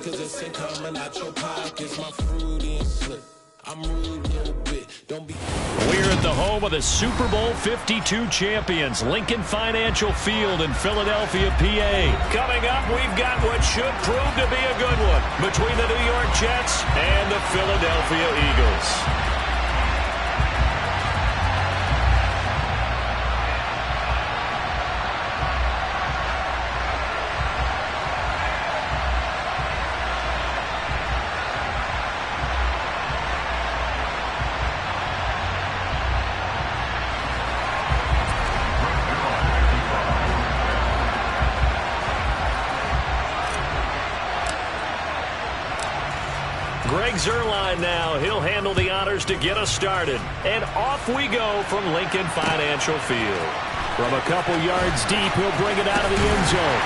cause it's incoming out your pockets. My Freudian slip. I'm rude a little bit. Don't be. We're at the home of the Super Bowl 52 champions, Lincoln Financial Field in Philadelphia, PA. Coming up, we've got what should prove to be a good one between the New York Jets and the Philadelphia Eagles. Greg Zuerlein now. He'll handle the honors to get us started. And off we go from Lincoln Financial Field. From a couple yards deep, he'll bring it out of the end zone.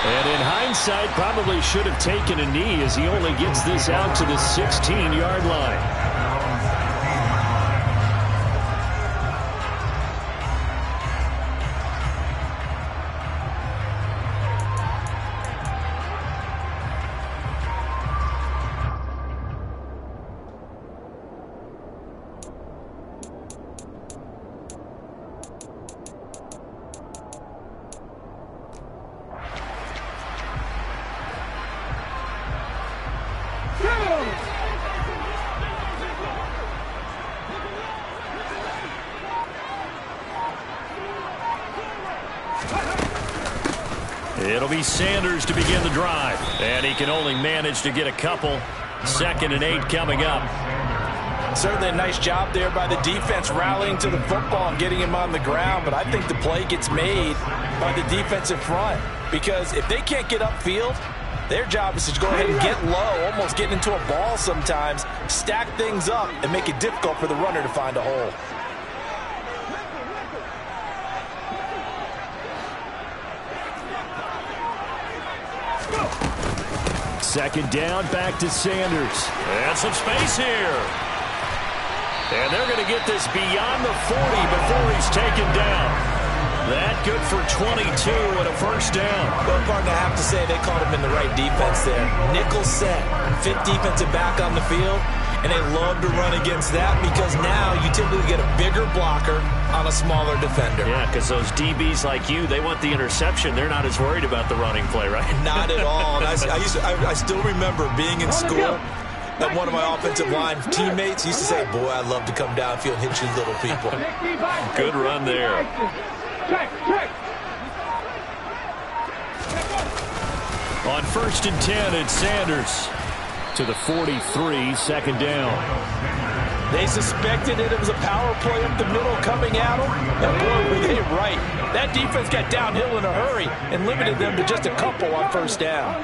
And in hindsight, probably should have taken a knee as he only gets this out to the 16-yard line. It'll be Sanders to begin the drive. And he can only manage to get a couple. 2nd and 8 coming up. Certainly a nice job there by the defense rallying to the football and getting him on the ground. But I think the play gets made by the defensive front. Because if they can't get upfield, their job is to go ahead and get low, almost getting into a ball sometimes, stack things up, and make it difficult for the runner to find a hole. Second down, back to Sanders. And some space here. And they're going to get this beyond the 40 before he's taken down. That good for 22 and a first down. Well, partner, I have to say they caught him in the right defense there. Nickel set, 5th defensive back on the field, and they love to run against that because now you typically get a bigger blocker on a smaller defender. Yeah, because those DBs like you, they want the interception. They're not as worried about the running play, right? Not at all. And I still remember being in school, and one of my offensive line teammates used to say, boy, I'd love to come downfield and hit you little people. Good run there. On 1st and 10, it's Sanders to the 43, 2nd down. They suspected it was a power play up the middle coming at them, and boy, were they right. That defense got downhill in a hurry and limited them to just a couple on 1st down.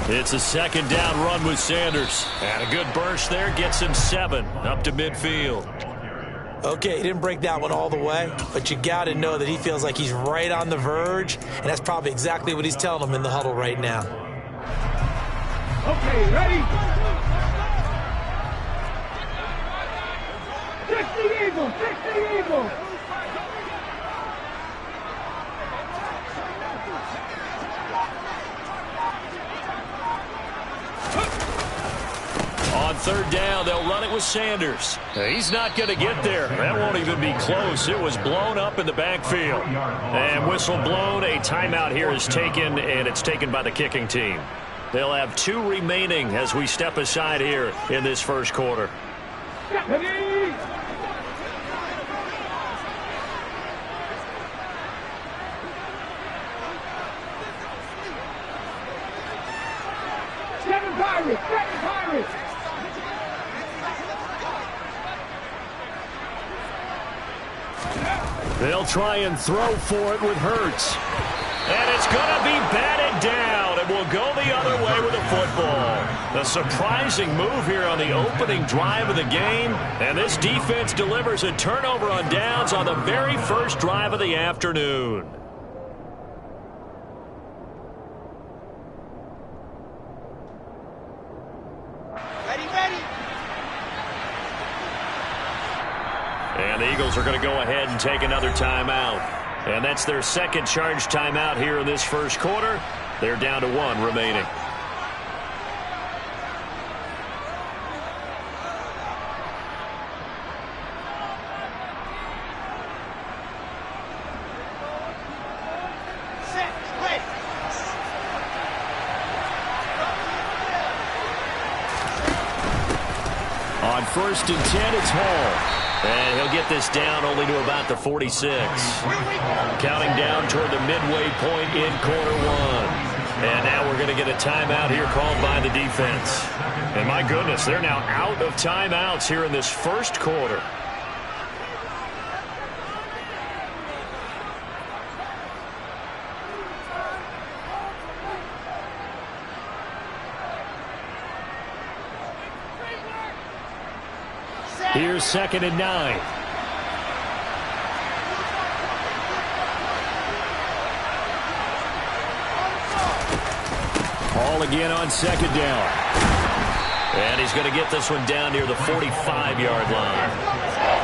It's a 2nd down run with Sanders. And a good burst there gets him 7 up to midfield. Okay, he didn't break that one all the way, but you got to know that he feels like he's right on the verge, and that's probably exactly what he's telling them in the huddle right now. Okay, ready? 60 Eagles, 60 Eagles. On 3rd down, they'll run it with Sanders. He's not going to get there. That won't even be close. It was blown up in the backfield. And whistle blown. A timeout here is taken, and it's taken by the kicking team. They'll have 2 remaining as we step aside here in this first quarter. Seven Pirates! They'll try and throw for it with Hurts. And it's going to be batted down, and will go the other way with the football. A surprising move here on the opening drive of the game, and this defense delivers a turnover on downs on the very first drive of the afternoon. And the Eagles are going to go ahead and take another timeout. And that's their second charge timeout here in this first quarter. They're down to 1 remaining. On 1st and 10, it's Hall. And he'll get this down only to about the 46. Counting down toward the midway point in quarter 1. And now we're going to get a timeout here called by the defense. And my goodness, they're now out of timeouts here in this first quarter. Here's 2nd and 9. Hall again on 2nd down. And he's going to get this one down near the 45-yard line.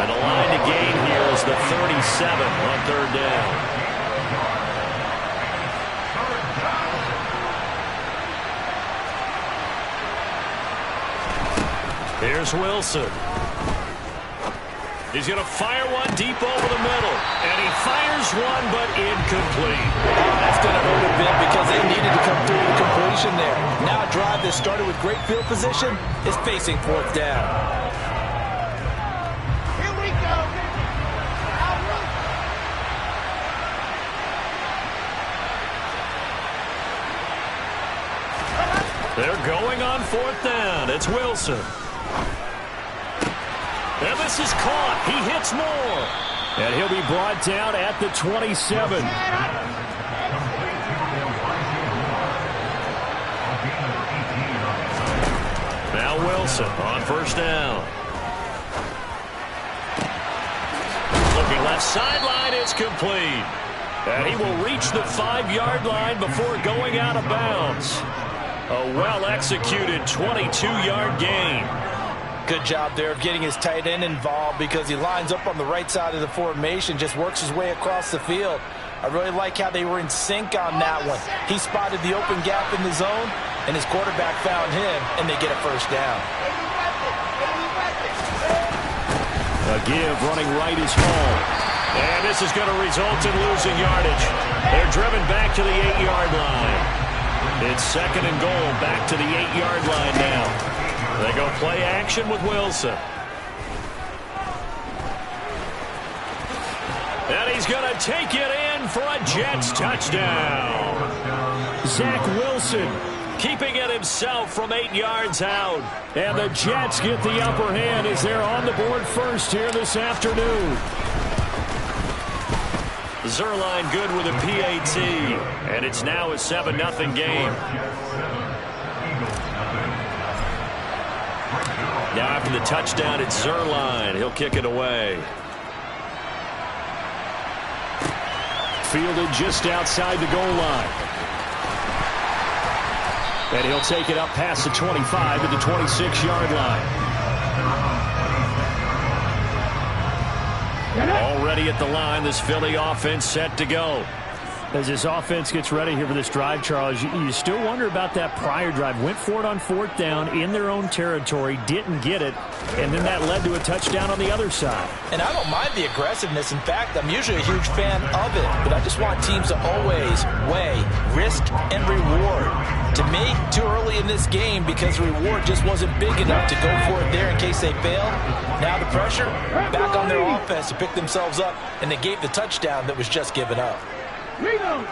And the line to gain here is the 37 on 3rd down. Here's Wilson. He's going to fire one deep over the middle. And he fires one, but incomplete. That's going to hurt a bit because they needed to come through the completion there. Now a drive that started with great field position is facing 4th down. Here we go. They're going on 4th down. It's Wilson. And this is caught. He hits more. And he'll be brought down at the 27. Now Wilson on 1st down. Looking left sideline. It's complete. And he will reach the 5-yard line before going out of bounds. A well-executed 22-yard gain. Good job there of getting his tight end involved because he lines up on the right side of the formation, just works his way across the field. I really like how they were in sync on that one. He spotted the open gap in the zone, and his quarterback found him, and they get a 1st down. A give running right is Hall. And this is going to result in losing yardage. They're driven back to the 8-yard line. It's 2nd and goal, back to the 8-yard line now. They go play action with Wilson. And he's going to take it in for a Jets touchdown. Zach Wilson keeping it himself from 8 yards out. And the Jets get the upper hand as they're on the board first here this afternoon. Zuerlein good with a PAT. And it's now a 7-0 game. Now after the touchdown, it's Zuerlein. He'll kick it away. Fielded just outside the goal line. And he'll take it up past the 25 to the 26-yard line. Already at the line, this Philly offense set to go. As this offense gets ready here for this drive, Charles, you still wonder about that prior drive. Went for it on 4th down in their own territory, didn't get it, and then that led to a touchdown on the other side. And I don't mind the aggressiveness. In fact, I'm usually a huge fan of it, but I just want teams to always weigh risk and reward. To me, too early in this game because the reward just wasn't big enough to go for it there in case they failed. Now the pressure back on their offense to pick themselves up, and they gave the touchdown that was just given up. Reload!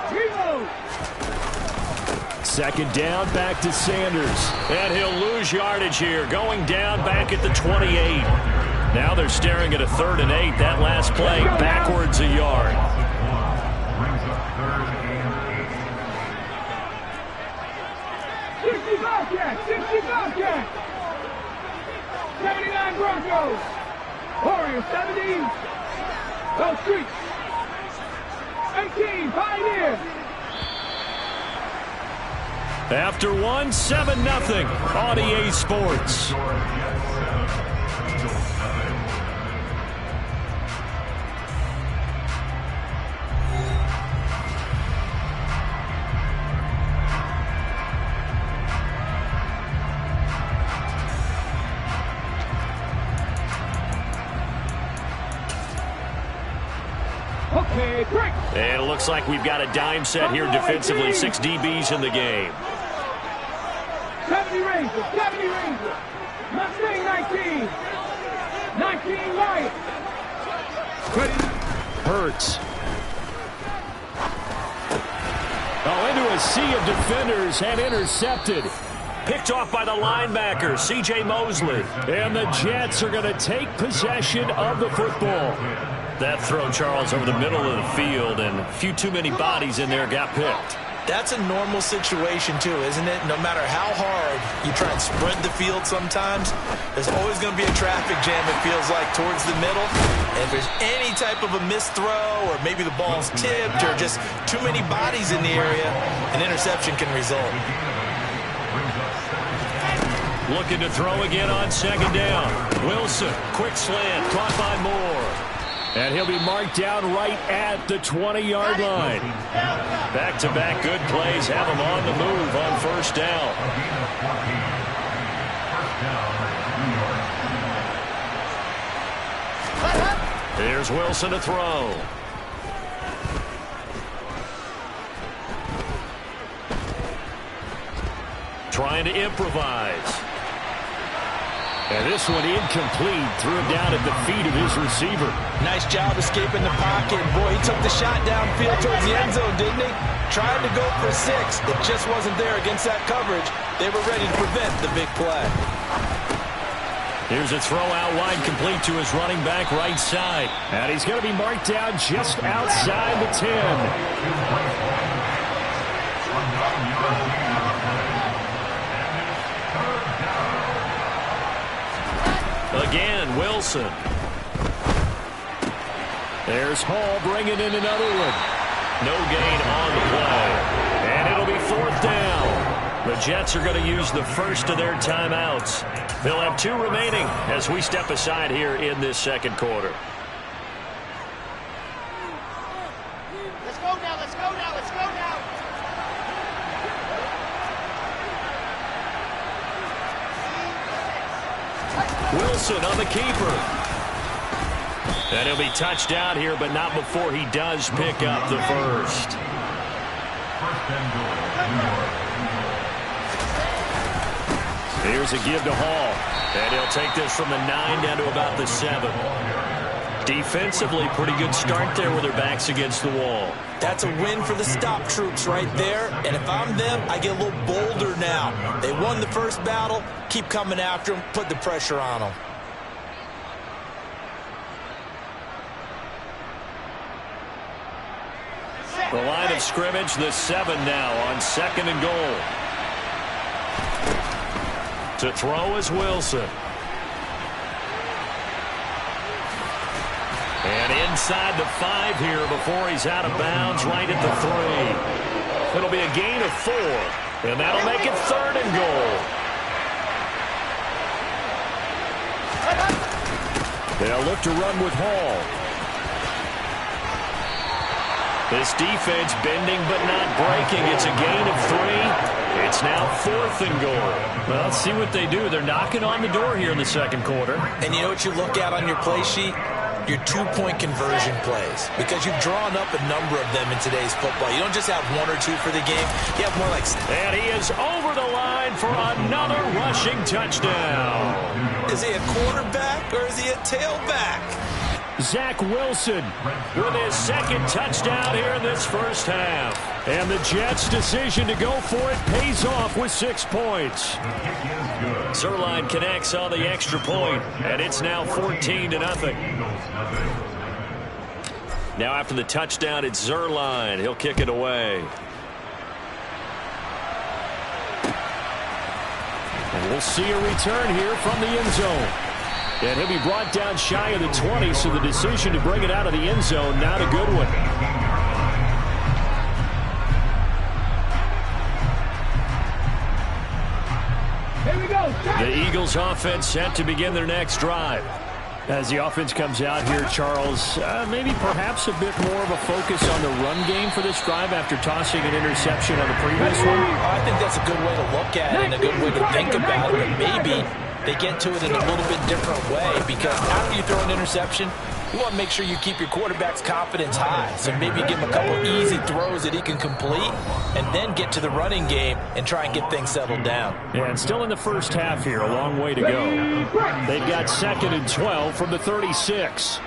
2nd down, back to Sanders. And he'll lose yardage here, going down back at the 28. Now they're staring at a 3rd and 8. That last play backwards a yard. 60 Bobcats! 60 Bobcats! 79 Broncos! Warriors 70! Go Streets! 18 Pioneers! After one, 7-0 on EA Sports. Okay, break. And it looks like we've got a dime set here defensively. 6 DBs in the game. 70 Rangers, 70 Rangers. Mustang 19. 19 Lions. Ready? Hurts. Oh, into a sea of defenders and intercepted. Picked off by the linebacker, C.J. Mosley. And the Jets are going to take possession of the football. That throw, Charles, over the middle of the field, and a few too many bodies in there got picked. That's a normal situation, too, isn't it? No matter how hard you try and spread the field sometimes, there's always going to be a traffic jam, it feels like, towards the middle. And if there's any type of a missed throw, or maybe the ball's tipped, or just too many bodies in the area, an interception can result. Looking to throw again on second down. Wilson, quick slant, caught by Moore. And he'll be marked down right at the 20-yard line. Back-to-back good plays have him on the move on first down. Here's Wilson to throw. Trying to improvise. And this one incomplete. Threw it down at the feet of his receiver. Nice job escaping the pocket. Boy, he took the shot downfield towards the end zone, didn't he? Tried to go for 6. It just wasn't there against that coverage. They were ready to prevent the big play. Here's a throw out wide, complete to his running back right side. And he's going to be marked down just outside the 10. Again, Wilson. There's Hall bringing in another one. No gain on the play. And it'll be 4th down. The Jets are going to use the first of their timeouts. They'll have 2 remaining as we step aside here in this second quarter. Let's go now, let's go now, let's go now. Wilson on the keeper. And he'll be touched down here, but not before he does pick up the first. Here's a give to Hall. And he'll take this from the 9 down to about the 7. Defensively, pretty good start there with their backs against the wall. That's a win for the stop troops right there. And if I'm them, I get a little bolder now. They won the first battle. Keep coming after them. Put the pressure on them. The line of scrimmage, the 7 now on 2nd and goal. To throw is Wilson. And inside the 5 here before he's out of bounds right at the 3. It'll be a gain of 4. And that'll make it 3rd and goal. They'll look to run with Hall. This defense bending but not breaking. It's a gain of 3. It's now 4th and goal. Well, let's see what they do. They're knocking on the door here in the second quarter. And you know what you look at on your play sheet? Your 2-point conversion plays, because you've drawn up a number of them in today's football. You don't just have 1 or 2 for the game. You have more like... And he is over the line for another rushing touchdown. Is he a quarterback or is he a tailback? Zach Wilson with his 2nd touchdown here in this first half. And the Jets' decision to go for it pays off with 6 points. Zuerlein connects on the extra point, and it's now 14-0. Now after the touchdown, it's Zuerlein. He'll kick it away. And we'll see a return here from the end zone. And he'll be brought down shy of the 20, so the decision to bring it out of the end zone, not a good one. Here we go. The Eagles offense set to begin their next drive. As the offense comes out here, Charles, maybe perhaps a bit more of a focus on the run game for this drive after tossing an interception on the previous one. I think that's a good way to look at it and a good way to think about it, but maybe they get to it in a little bit different way, because after you throw an interception, You want to make sure you keep your quarterback's confidence high. So maybe give him a couple easy throws that he can complete and then get to the running game and try and get things settled down. Yeah, and still in the first half here, a long way to go. They've got 2nd and 12 from the 36.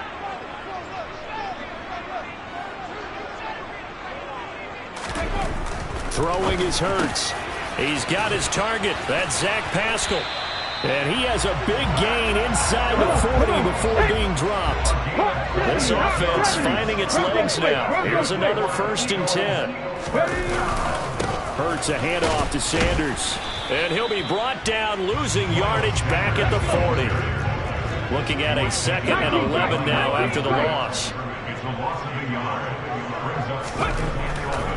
Throwing is Hurts. He's got his target. That's Zach Pascal. And he has a big gain inside the 40 before being dropped. This offense finding its legs now. Here's another 1st and 10. Hurts a handoff to Sanders. And he'll be brought down, losing yardage back at the 40. Looking at a 2nd and 11 now after the loss.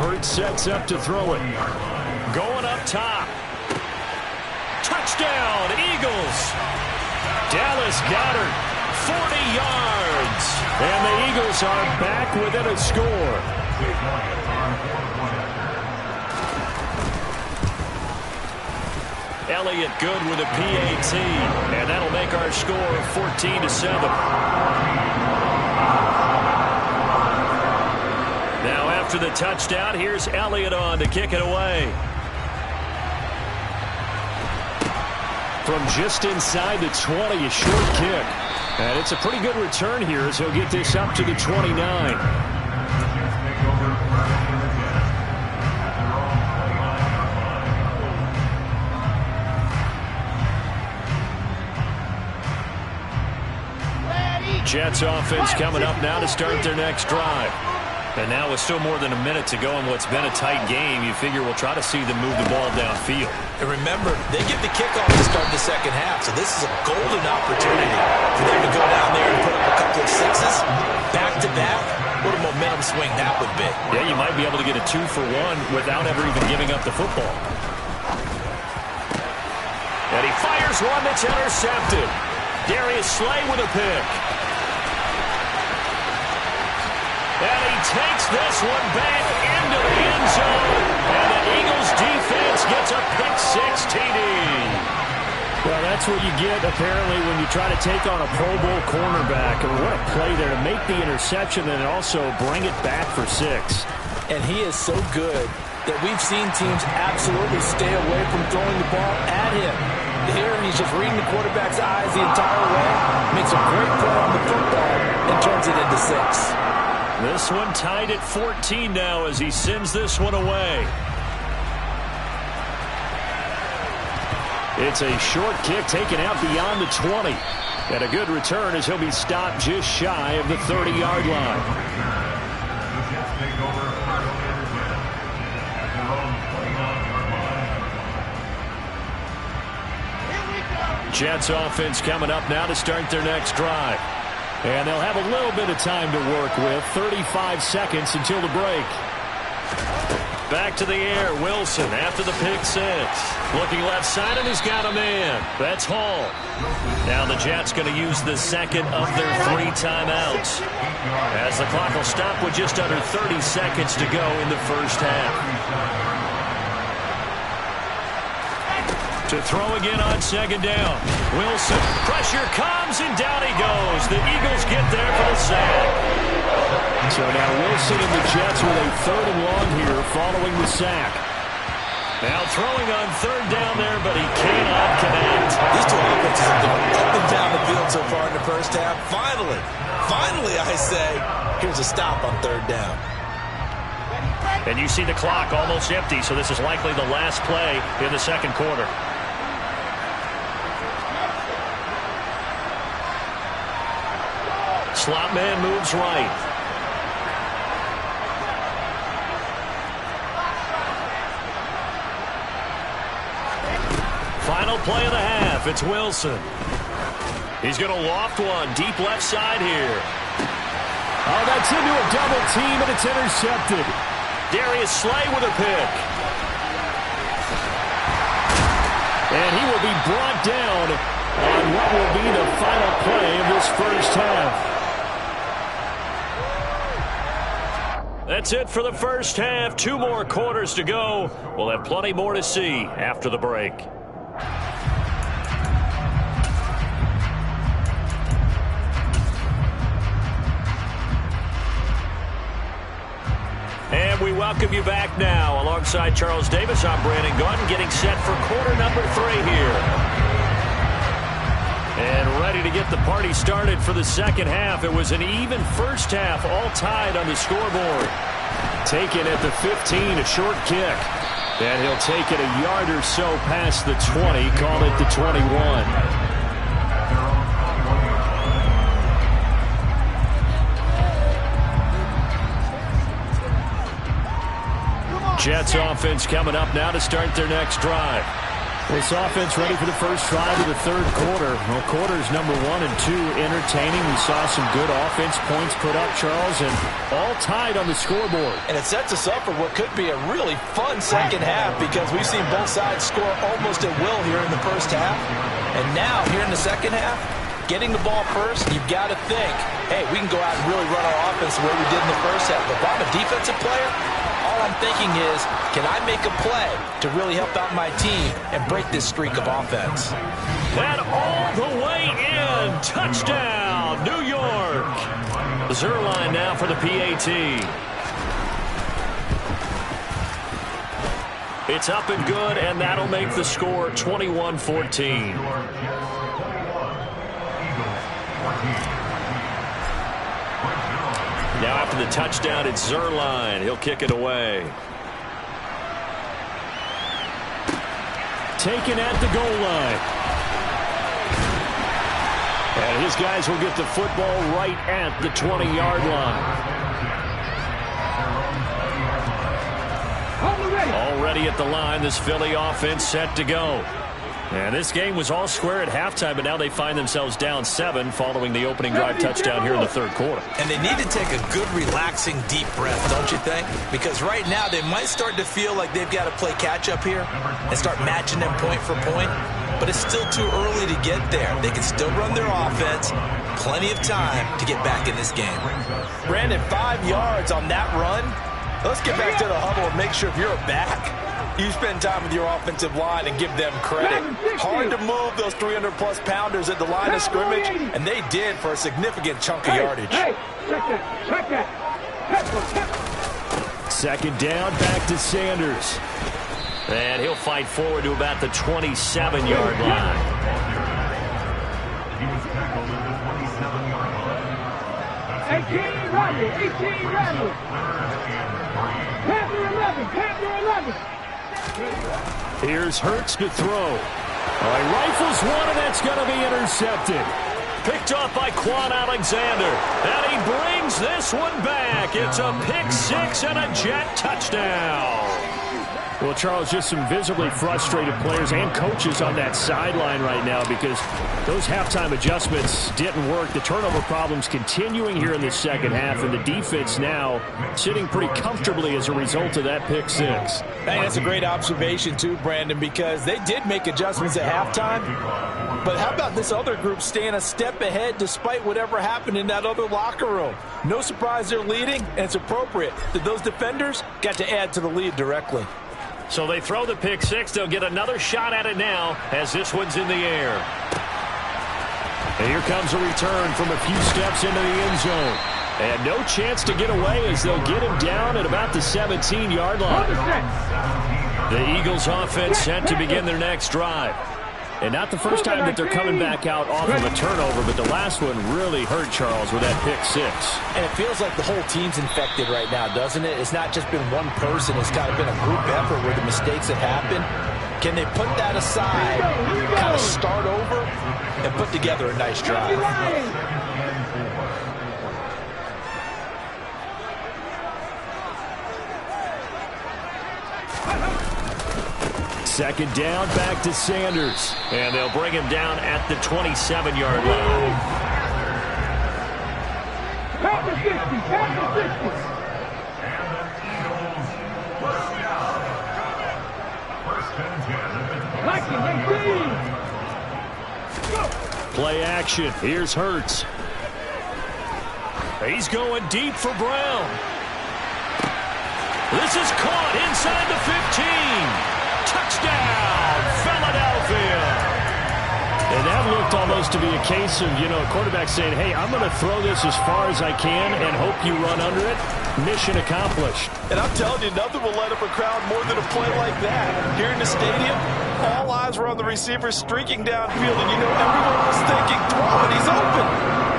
Hurts sets up to throw it. Going up top. Touchdown, Eagles. Dallas Goedert, 40 yards. And the Eagles are back within a score. Elliott good with a PAT. And that'll make our score 14-7. Now after the touchdown, here's Elliott on to kick it away. From just inside the 20, a short kick. And it's a pretty good return here as he'll get this up to the 29. Jets offense coming up now to start their next drive. And now with still more than a minute to go in what's been a tight game, you figure we'll try to see them move the ball downfield. And remember, they get the kickoff to start the second half, so this is a golden opportunity for them to go down there and put up a couple of sixes, back-to-back. What a momentum swing that would be. Yeah, you might be able to get a 2-for-1 without ever even giving up the football. And he fires one that's intercepted. Darius Slay with a pick. And he takes this one back into the end zone. And the Eagles defense gets a pick-6 TD. Well, that's what you get, apparently, when you try to take on a Pro Bowl cornerback. And what a play there to make the interception and also bring it back for 6. And he is so good that we've seen teams absolutely stay away from throwing the ball at him. Here, he's just reading the quarterback's eyes the entire way, makes a great play on the football, and turns it into 6. This one tied at 14 now as he sends this one away. It's a short kick taken out beyond the 20. And a good return as he'll be stopped just shy of the 30-yard line. Jets offense coming up now to start their next drive. And they'll have a little bit of time to work with. 35 seconds until the break. Back to the air, Wilson after the pick-6. Looking left side, and he's got a man. That's Hall. Now the Jets going to use the second of their 3 timeouts. As the clock will stop with just under 30 seconds to go in the first half. To throw again on second down. Wilson, pressure comes, and down he goes. The Eagles get there for the sack. So now Wilson and the Jets with a 3rd and long here following the sack. Now throwing on 3rd down there, but he cannot connect. These two offenses have gone up and down the field so far in the first half. Finally, I say, here's a stop on 3rd down. And you see the clock almost empty, so this is likely the last play in the second quarter. Slot man moves right. Final play of the half. It's Wilson. He's going to loft one deep left side here. Oh, that's into a double team, and it's intercepted. Darius Slay with a pick. And he will be brought down on what will be the final play of this first half. That's it for the first half. 2 more quarters to go. We'll have plenty more to see after the break. We welcome you back now. Alongside Charles Davis, I'm Brandon Gaudin, getting set for quarter number 3 here. And ready to get the party started for the second half. It was an even first half, all tied on the scoreboard. Taken at the 15, a short kick. And he'll take it a yard or so past the 20, call it the 21. Jets offense coming up now to start their next drive. This offense ready for the first drive of the third quarter. Well, quarters number 1 and 2 entertaining. We saw some good offense points put up, Charles, and all tied on the scoreboard. And it sets us up for what could be a really fun second half because we've seen both sides score almost at will here in the first half. And now, here in the second half, getting the ball first, you've got to think, hey, we can go out and really run our offense the way we did in the first half. But if I'm a defensive player, all I'm thinking is, can I make a play to really help out my team and break this streak of offense? And all the way in. Touchdown, New York. Zuerlein now for the PAT. It's up and good, and that'll make the score 21-14. Now after the touchdown, it's Zuerlein. He'll kick it away. Taken at the goal line. And his guys will get the football right at the 20-yard line. Already at the line, this Philly offense set to go. And this game was all square at halftime, but now they find themselves down 7 following the opening drive touchdown here in the third quarter. And they need to take a good, relaxing, deep breath, don't you think? Because right now they might start to feel like they've got to play catch-up here and start matching them point for point. But it's still too early to get there. They can still run their offense. Plenty of time to get back in this game. Brandon, 5 yards on that run. Let's get back to the huddle and make sure if you're a back, you spend time with your offensive line and give them credit. Hard to move those 300-plus pounders at the line of scrimmage, and they did for a significant chunk of yardage. Check that. Second down, back to Sanders. And he'll fight forward to about the 27-yard line. 18 Rebels. Panther 11. Here's Hurts to throw. He rifles one, and that's going to be intercepted. Picked off by Quan Alexander. And he brings this one back. It's a pick-6 and a Jet touchdown. Well, Charles, just some visibly frustrated players and coaches on that sideline right now because those halftime adjustments didn't work. The turnover problems continuing here in the second half, and the defense now sitting pretty comfortably as a result of that pick-6. I think that's a great observation, too, Brandon, because they did make adjustments at halftime. But how about this other group staying a step ahead despite whatever happened in that other locker room? No surprise they're leading, and it's appropriate that those defenders got to add to the lead directly. So they throw the pick-6. They'll get another shot at it now as this one's in the air. And here comes a return from a few steps into the end zone. And no chance to get away as they'll get him down at about the 17-yard line. The Eagles offense set to begin their next drive. And not the first time that they're coming back out off of a turnover, but the last one really hurt Charles with that pick-6. And it feels like the whole team's infected right now, doesn't it? It's not just been one person. It's kind of been a group effort where the mistakes have happened. Can they put that aside, kind of start over, and put together a nice drive? Second down, back to Sanders. And they'll bring him down at the 27-yard line. Panther 60. Play action. Here's Hurts. He's going deep for Brown. This is caught inside the 15. Touchdown, Philadelphia. And that looked looked almost to be a case of, a quarterback saying, hey, I'm going to throw this as far as I can and hope you run under it. Mission accomplished. And I'm telling you, nothing will light up a crowd more than a play like that. Here in the stadium, all eyes were on the receiver streaking downfield, and everyone was thinking, throw it, he's open.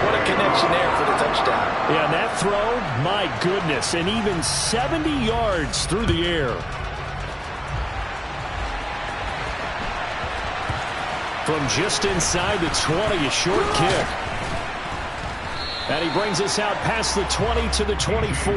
What a connection there for the touchdown. Yeah, that throw, my goodness, and even 70 yards through the air. From just inside the 20, a short kick. And he brings us out past the 20 to the 24.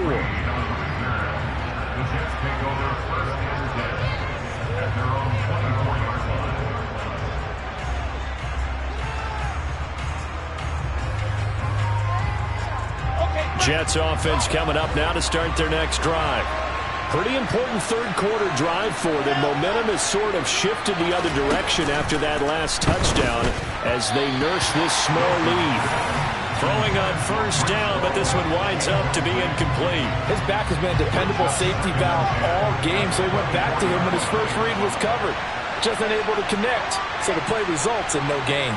Jets offense coming up now to start their next drive. Pretty important third quarter drive for them. Momentum has sort of shifted the other direction after that last touchdown as they nurse this small lead. Throwing on first down, but this one winds up to be incomplete. His back has been a dependable safety valve all game, so he went back to him when his first read was covered. Just unable to connect, so the play results in no gain.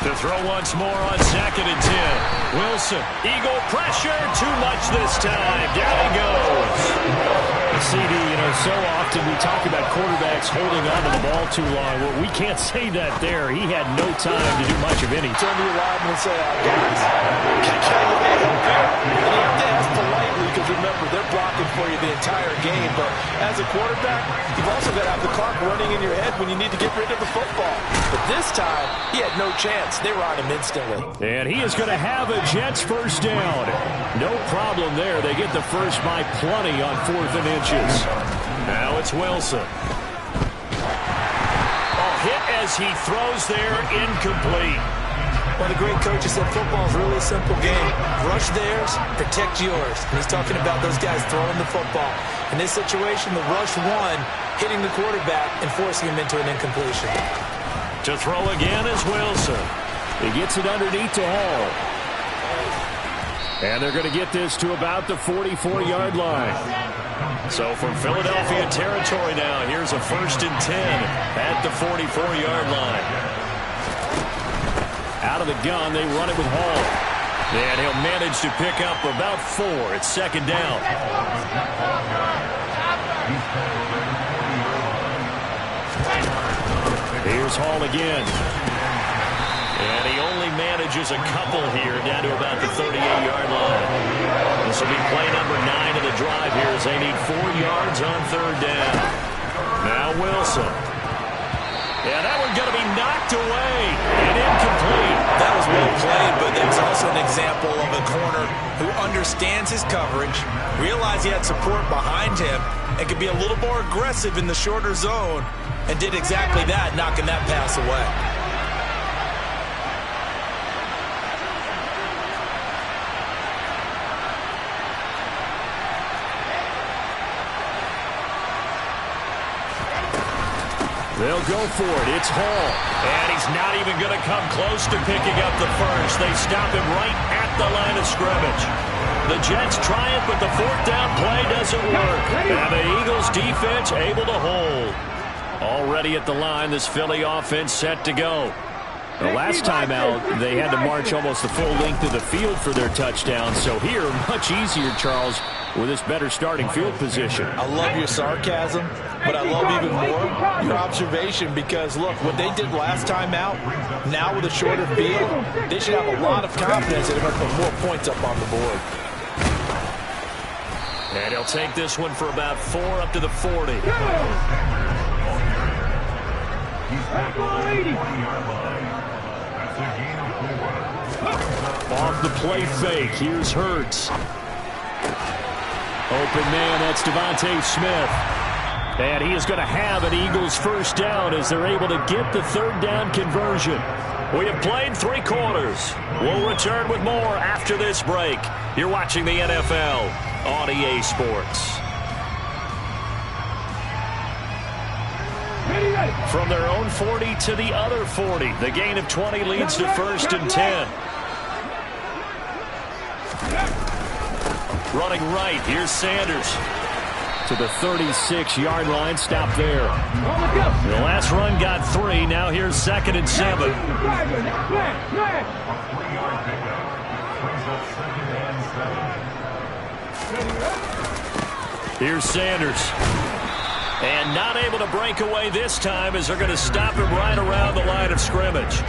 To throw once more on 2nd and 10. Wilson, Eagle pressure, too much this time. Down he goes. CD, so often we talk about quarterbacks holding on to the ball too long. Well, we can't say that there. He had no time to do much of anything. Turn to your lineman and say, guys, can I get help here? And you have to ask politely because, remember, they're blocking for you the entire game. But as a quarterback, you've also got to have the clock running in your head when you need to get rid of the football. But this time, he had no chance. They were on him instantly. And he is going to have a Jets first down. No problem there. They get the first by plenty on 4th and inches. Now it's Wilson. Hit as he throws there, incomplete. Well, the great coaches said football is really a simple game. Rush theirs, protect yours. And he's talking about those guys throwing the football. In this situation, the rush one, hitting the quarterback and forcing him into an incompletion. To throw again is Wilson. He gets it underneath to Hall. And they're going to get this to about the 44-yard line. So from Philadelphia territory now, here's a 1st and 10 at the 44-yard line. Out of the gun, they run it with Hall. And he'll manage to pick up about 4. It's 2nd down. Here's Hall again. And he only manages a couple here down to about the 38-yard line. This will be play number 9 of the drive here as they need 4 yards on 3rd down. Now Wilson. Yeah, that one's going to be knocked away and incomplete. That was well played, but it was also an example of a corner who understands his coverage, realized he had support behind him, and could be a little more aggressive in the shorter zone, and did exactly that, knocking that pass away. They'll go for it. It's Hall. And he's not even going to come close to picking up the first. They stop him right at the line of scrimmage. The Jets try it, but the 4th down play doesn't work. And the Eagles defense able to hold. Already at the line, this Philly offense set to go. The last time out, they had to march almost the full length of the field for their touchdown. So here, much easier, Charles, with this better starting field position. I love your sarcasm, but I love even more your observation because, look, what they did last time out, now with a shorter field, they should have a lot of confidence that they're going to put more points up on the board. And he'll take this one for about 4 up to the 40. Off the play fake, here's Hurts. Open man, that's Devontae Smith. And he is going to have an Eagles first down as they're able to get the 3rd down conversion. We have played 3 quarters. We'll return with more after this break. You're watching the NFL on EA Sports. From their own 40 to the other 40. The gain of 20 leads to 1st and 10. Running right, here's Sanders. to the 36-yard line. Stop there. The last run got 3. Now here's 2nd and 7. Here's Sanders. And not able to break away this time as they're going to stop him right around the line of scrimmage.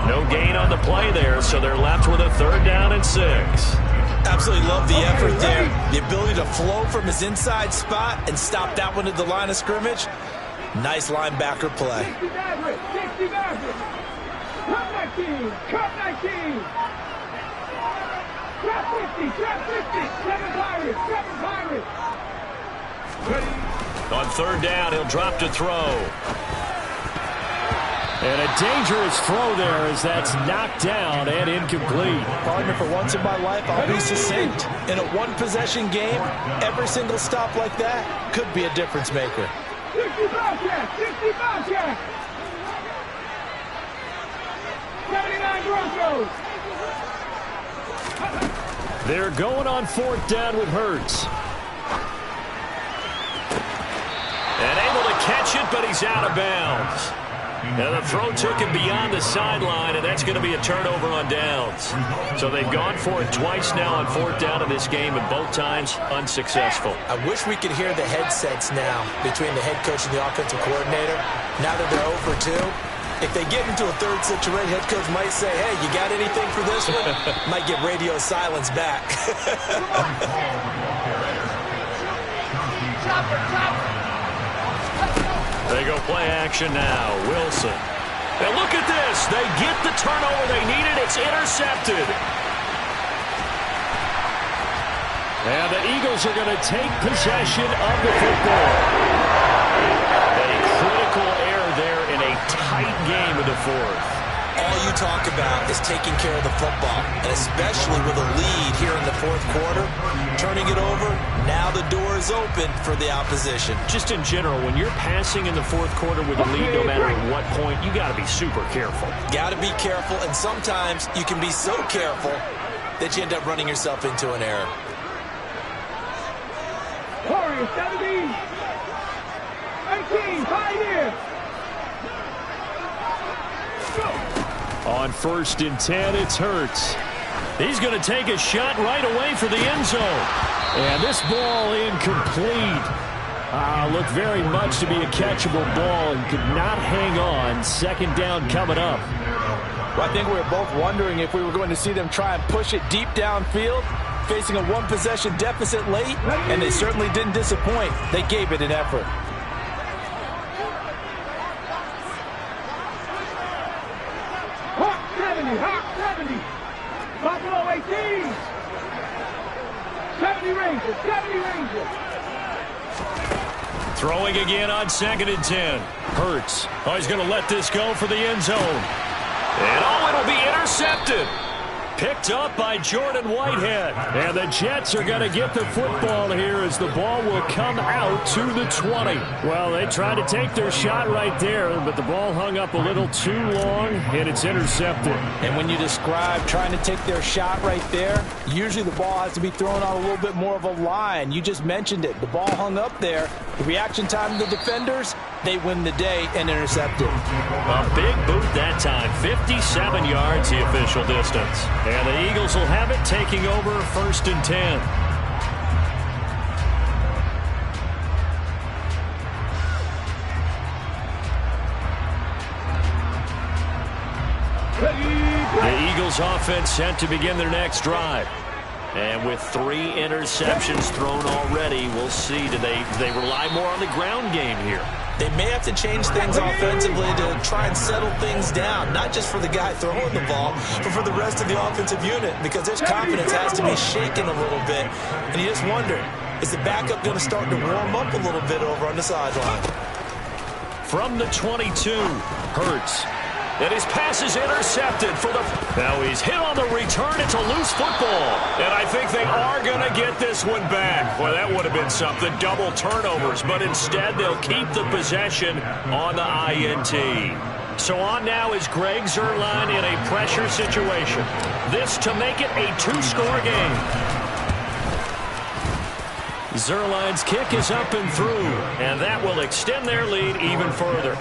No gain on the play there, so they're left with a 3rd down and 6. Absolutely love the effort there. The ability to flow from his inside spot and stop that one at the line of scrimmage. Nice linebacker play. 60 Maverick. Cut 19. Trap 50. 7 Pirates. On 3rd down, he'll drop to throw. And a dangerous throw there as that's knocked down and incomplete. Partner, for once in my life, I'll be succinct. In a one-possession game, every single stop like that could be a difference maker. 60 Bobcats. 79 Broncos. They're going on 4th down with Hurts. And able to catch it, but he's out of bounds. Now the throw took him beyond the sideline, and that's going to be a turnover on downs. So they've gone for it twice now on 4th down in this game, and both times unsuccessful. I wish we could hear the headsets now between the head coach and the offensive coordinator. Now that they're 0 for 2, if they get into a 3rd situation, head coach might say, hey, you got anything for this one? Might get radio silence back. They go play action now. Wilson. And look at this. They get the turnover they needed. It's intercepted. And the Eagles are going to take possession of the football. A critical error there in a tight game of the 4th. All you talk about is taking care of the football, and especially with a lead here in the 4th quarter, turning it over, now the door is open for the opposition. Just in general, when you're passing in the 4th quarter with a lead, no matter at what point, you got to be super careful. Got to be careful, and sometimes you can be so careful that you end up running yourself into an error. Warriors 17. 18. Pioneers. On 1st and 10, it's Hurts. He's going to take a shot right away for the end zone. And this ball incomplete. Looked very much to be a catchable ball and could not hang on. 2nd down coming up. Well, I think we were both wondering if we were going to see them try and push it deep downfield, facing a one-possession deficit late, and they certainly didn't disappoint. They gave it an effort. Hawk 70. Buffalo 18. 70 Rangers. Throwing again on 2nd and 10. Hurts. Oh, he's going to let this go for the end zone. And it'll be intercepted. Picked up by Jordan Whitehead. And the Jets are going to get the football here as the ball will come out to the 20. Well, they tried to take their shot right there, but the ball hung up a little too long, and it's intercepted. And when you describe trying to take their shot right there, usually the ball has to be thrown on a little bit more of a line. You just mentioned it. The ball hung up there. The reaction time of the defenders, they win the day and intercept it. A big boot that time. 57 yards the official distance. And the Eagles will have it, taking over 1st and 10. The Eagles offense set to begin their next drive. And with 3 interceptions thrown already, we'll see. Do they rely more on the ground game here? They may have to change things offensively to try and settle things down, not just for the guy throwing the ball, but for the rest of the offensive unit, because their confidence has to be shaken a little bit. And you just wonder, is the backup going to start to warm up a little bit over on the sideline? From the 22, Hurts. And his pass is intercepted for the... Now he's hit on the return. It's a loose football. And I think they are going to get this one back. Boy, that would have been something. Double turnovers. But instead, they'll keep the possession on the INT. So on now is Greg Zuerlein in a pressure situation. This to make it a 2-score game. Zuerlein's kick is up and through, and that will extend their lead even further.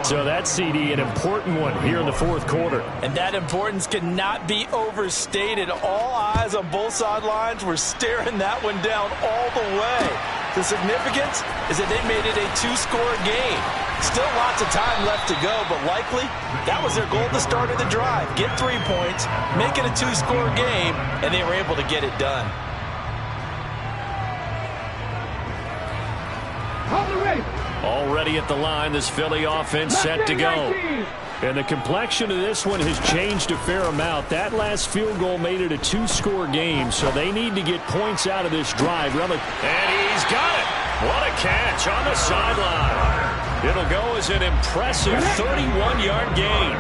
So that's, CD, an important one here in the fourth quarter. And that importance cannot be overstated. All eyes on both sidelines were staring that one down all the way. The significance is that they made it a two-score game. Still lots of time left to go, but likely that was their goal at the start of the drive. Get 3 points, make it a two-score game, and they were able to get it done. Already at the line, this Philly offense set to go. And the complexion of this one has changed a fair amount. That last field goal made it a two-score game, so they need to get points out of this drive. And he's got it. What a catch on the sideline. It'll go as an impressive 31-yard gain.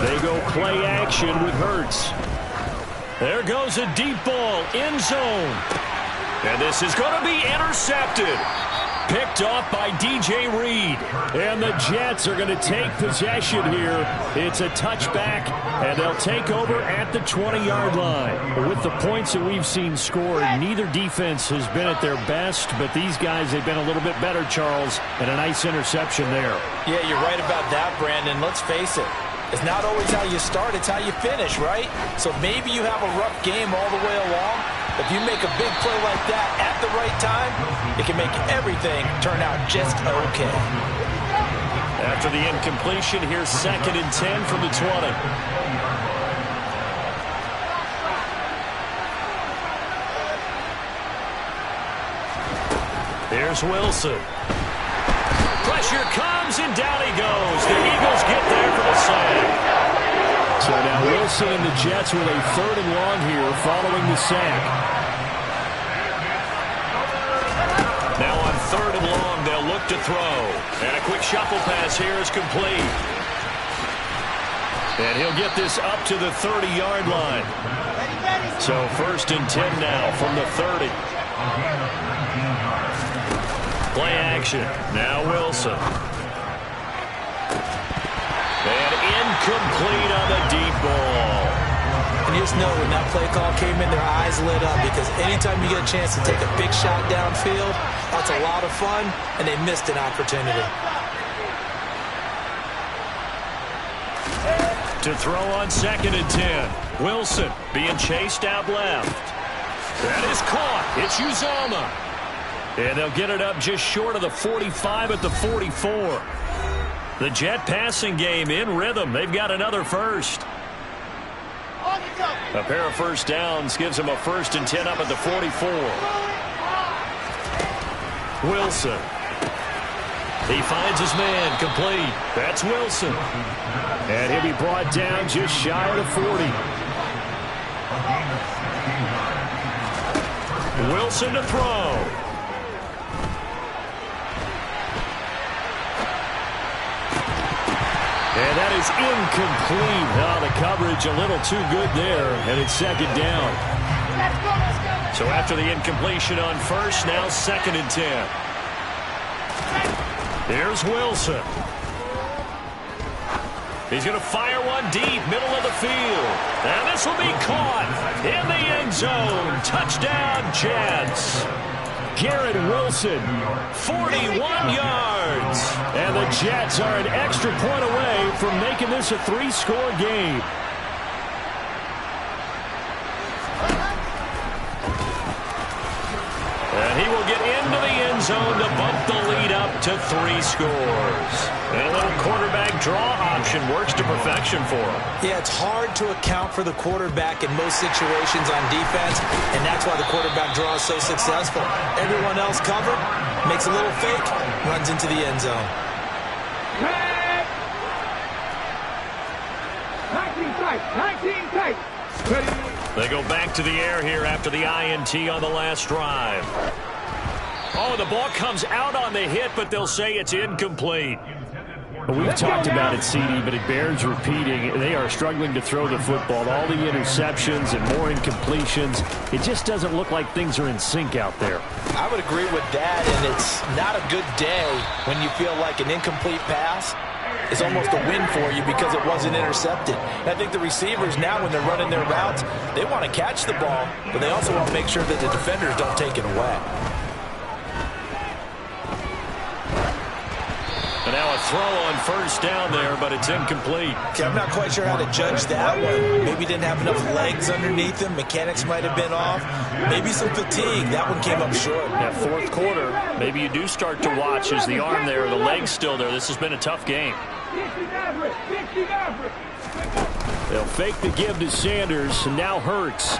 They go play action with Hurts. There goes a deep ball, end zone. And this is going to be intercepted. Picked off by DJ Reed. And the Jets are going to take possession here. It's a touchback, and they'll take over at the 20-yard line. With the points that we've seen scored, neither defense has been at their best, but these guys, they've been a little bit better, Charles, and a nice interception there. Yeah, you're right about that, Brandon. Let's face it. It's not always how you start, it's how you finish, right? So maybe you have a rough game all the way along. If you make a big play like that at the right time, it can make everything turn out just okay. After the incompletion, here's 2nd and 10 from the 20. Here's Wilson. Pressure comes, and down he goes. The Eagles get there for the sack. So now Wilson and the Jets with a 3rd and long here following the sack. Now on 3rd and long, they'll look to throw. And a quick shuffle pass here is complete. And he'll get this up to the 30-yard line. So 1st and 10 now from the 30. Play action. Now Wilson. And incomplete on the deep ball. And you just know when that play call came in, their eyes lit up, because anytime you get a chance to take a big shot downfield, that's a lot of fun, and they missed an opportunity. To throw on 2nd and 10. Wilson being chased out left. That is caught. It's Uzomah. And they'll get it up just short of the 45 at the 44. The Jet passing game in rhythm. They've got another first. A pair of first downs gives them a 1st and 10 up at the 44. Wilson. He finds his man complete. That's Wilson. And he'll be brought down just shy of the 40. Wilson to throw. And that is incomplete. Oh, the coverage a little too good there, and it's 2nd down. So after the incompletion on 1st, now 2nd and 10. Here's Wilson. He's going to fire one deep, middle of the field. And this will be caught in the end zone. Touchdown, Jets. Garrett Wilson, 41 yards. And the Jets are an extra point away from making this a 3-score game. And he will get into the end zone to bump the lead up to 3 scores. And a little quarterback draw option works to perfection for him. Yeah, it's hard to account for the quarterback in most situations on defense, and that's why the quarterback draw is so successful. Everyone else covered, makes a little fake, runs into the end zone. 19 tight. They go back to the air here after the INT on the last drive. Oh, the ball comes out on the hit, but they'll say it's incomplete. We've talked about it, CD, but it bears repeating. They are struggling to throw the football. All the interceptions and more incompletions. It just doesn't look like things are in sync out there. I would agree with that, and it's not a good day when you feel like an incomplete pass is almost a win for you because it wasn't intercepted. And I think the receivers now, when they're running their routes, they want to catch the ball, but they also want to make sure that the defenders don't take it away. And now a throw on first down there, but it's incomplete. Okay, I'm not quite sure how to judge that one. Maybe didn't have enough legs underneath him. Mechanics might have been off. Maybe some fatigue. That one came up short. That fourth quarter, maybe you do start to watch as the arm there, the leg's still there. This has been a tough game. They'll fake the give to Sanders, and now Hurts.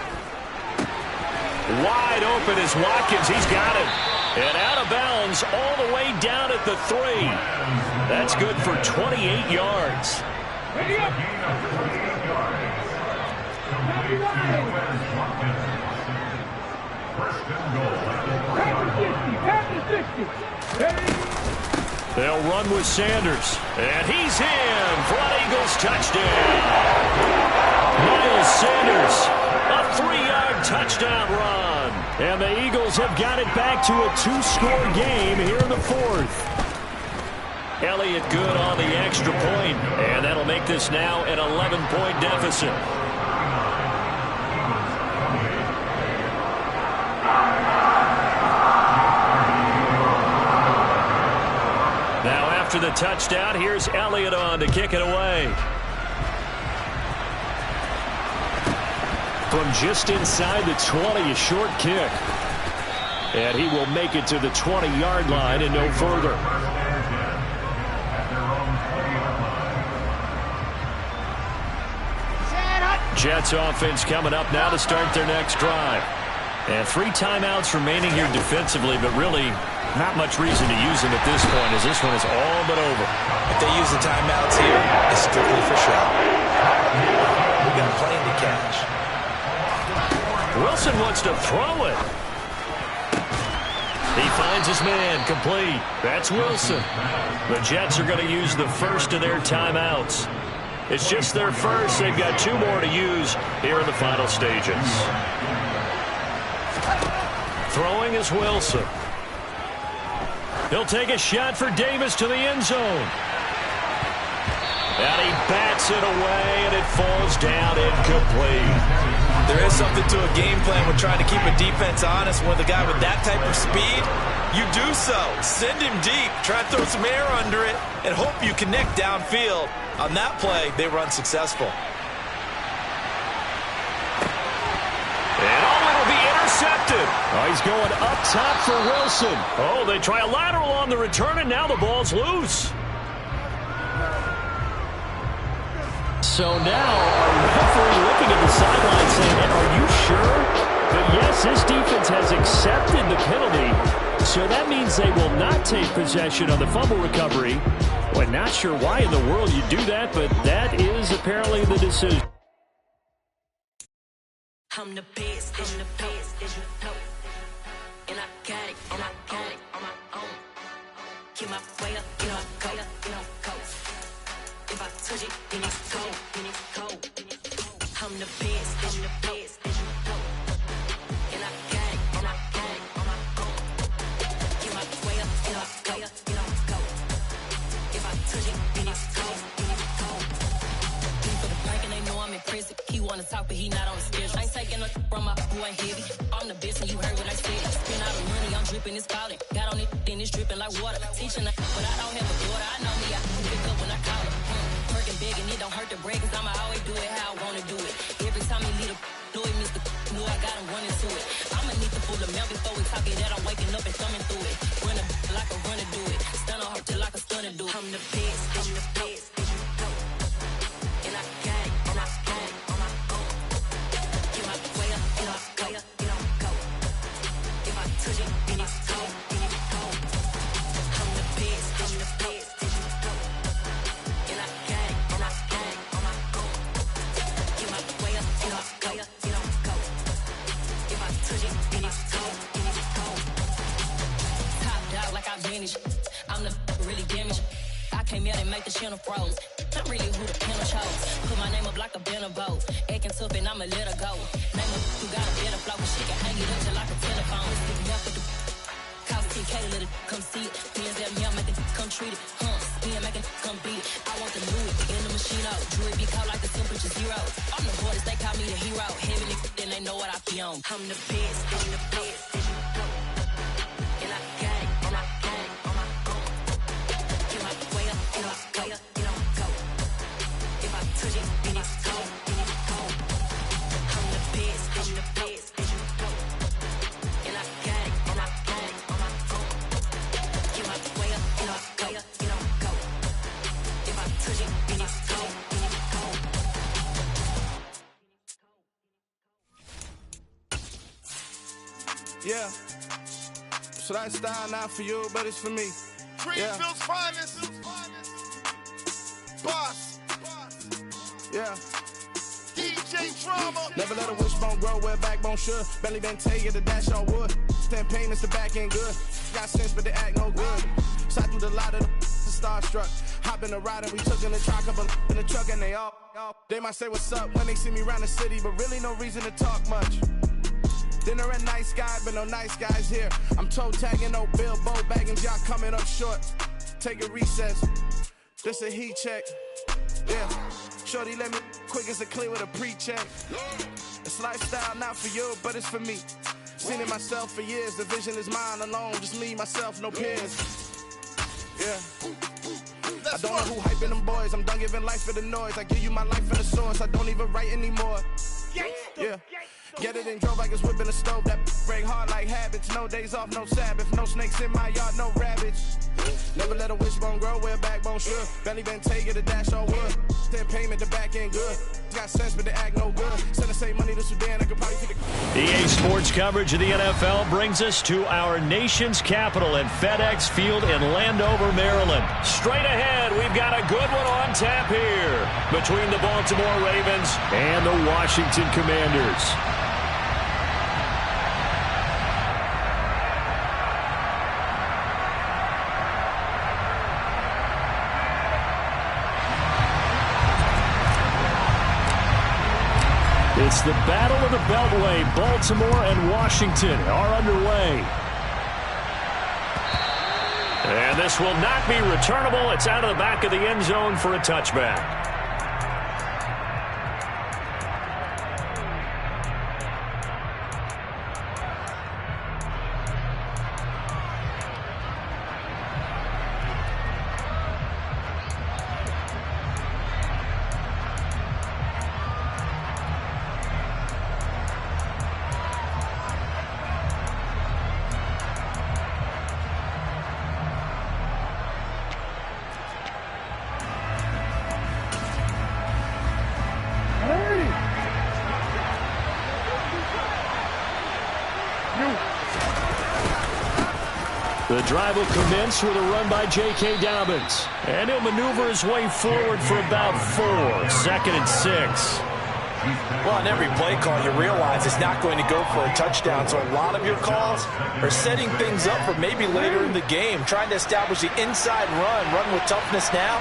Wide open is Watkins. He's got it. And out of bounds all the way down at the 3. That's good for 28 yards. They'll run with Sanders. And he's in for an Eagles touchdown. Miles Sanders, a 3-yard touchdown run. And the Eagles have got it back to a 2-score game here in the 4th. Elliott good on the extra point, and that'll make this now an 11-point deficit. Now after the touchdown, here's Elliott on to kick it away. From just inside the 20, a short kick. And he will make it to the 20-yard line and no further. Jets offense coming up now to start their next drive. And 3 timeouts remaining here defensively, but really not much reason to use them at this point as this one is all but over. If they use the timeouts here, it's strictly for show. We're going to play to catch. Wilson wants to throw it. He finds his man, complete. That's Wilson. The Jets are going to use the first of their timeouts. It's just their first. They've got 2 more to use here in the final stages. Throwing is Wilson. He'll take a shot for Davis to the end zone. And he bats it away, and it falls down incomplete. There is something to a game plan with trying to keep a defense honest. With a guy with that type of speed, you do so. Send him deep. Try to throw some air under it and hope you connect downfield. On that play, they were unsuccessful. And it'll be intercepted. Oh, he's going up top for Wilson. Oh, they try a lateral on the return, and now the ball's loose. So now our referee looking at the sideline saying, are you sure? But yes, this defense has accepted the penalty. So that means they will not take possession on the fumble recovery. Well, not sure why in the world you do that, but that is apparently the decision. I'm the best, as you know. And I got it on my own. Get my way up, go. If I touch it, then it's cold. I'm the best, as you know. And I got it on my own. Get my way up, go. If I touch it, then it's cold. For the prank and they know I'm impressive. He wanna talk, but he not on the schedule. I ain't taking no from my boy heavy. I'm the best, and you heard what I said. Spend all the money, I'm dripping, it's falling. Got on it, then it's dripping like water. Teaching her, but I don't have a daughter. I know me, I can pick up when I call her. Working big, and it don't hurt to break, cause I'ma always do it how I wanna do it. Every time he lead a know it means the know I got him running to it. I'ma need the full amount before we talk it that I'm waking up and thumbing through it. Run a like a runner do it. Stun on her till like a stunner do it. I'm the best, as you know. And I got it on my own. Get my way up, go. If I touch it, then it's cold. I'm the best, as you know. And I got it on my own. Get my way up, go. If I touch it, then it's cold. Top dog like I manage. I'm the really damaged. I came out and make the channel froze. I'm really who the panel chose. Put my name up like a banner bow. Acting tough and I'ma let her go. Name her who got a better flow. She can hang it up just like a telephone. Stick me up with the cost 10K to let it come see it. Hands at me, I make it come treat it. Spin, make it come beat it. zeros. I'm the hardest, they call me a hero. Heavy nigga, then they know what I be on. I'm the best, I'm the best. And I got it, and I got it on my own. Get my way up, get my way up, get on go. If I touch it, then it's cold, then it's cold. I'm the best, I'm the best. And I got it, and I got it on my own. Get my way up, get my way up, get on go. If I touch it, then it's cold, then it's cold. Yeah. So that style not for you, but it's for me. Greenfield's finest. Boss. Yeah. DJ Drama. Never let a wishbone grow where backbone should. Belly been taking the dash on wood. Stand payments, the back end good. Got sense, but they act no good. Side through the lot of the starstruck. Hop in the ride and we took in the truck, couple in the truck and they all. They might say what's up when they see me around the city, but really no reason to talk much. Dinner at nice guy, but no nice guys here. I'm toe tagging, no Bilbo baggins, y'all coming up short. Take a recess. This a heat check. Yeah. Shorty let me quick as a clear with a pre-check. It's lifestyle not for you, but it's for me. Seen it myself for years. The vision is mine alone. Just me, myself, no peers. Yeah. I don't know who hyping them boys. I'm done giving life for the noise. I give you my life for the source. I don't even write anymore. Yeah. Get it and drove like it's whipping a stove. That break hard like habits. No days off, no Sabbath. No snakes in my yard, no rabbits. Never let a wishbone grow where backbone should. Belly been taking the dash on wood. Then payment, the back end good. Got sense, but they act no good. Send the same money to Sudan. I could probably take it. EA Sports coverage of the NFL brings us to our nation's capital at FedEx Field in Landover, Maryland. Straight ahead, we've got a good one on tap here between the Baltimore Ravens and the Washington Commanders. It's the Battle of the Beltway. Baltimore and Washington are underway. And this will not be returnable. It's out of the back of the end zone for a touchback. The drive will commence with a run by J.K. Dobbins. And he'll maneuver his way forward for about 4. 2nd and 6. Well, on every play call, you realize it's not going to go for a touchdown. So a lot of your calls are setting things up for maybe later in the game, trying to establish the inside run with toughness now,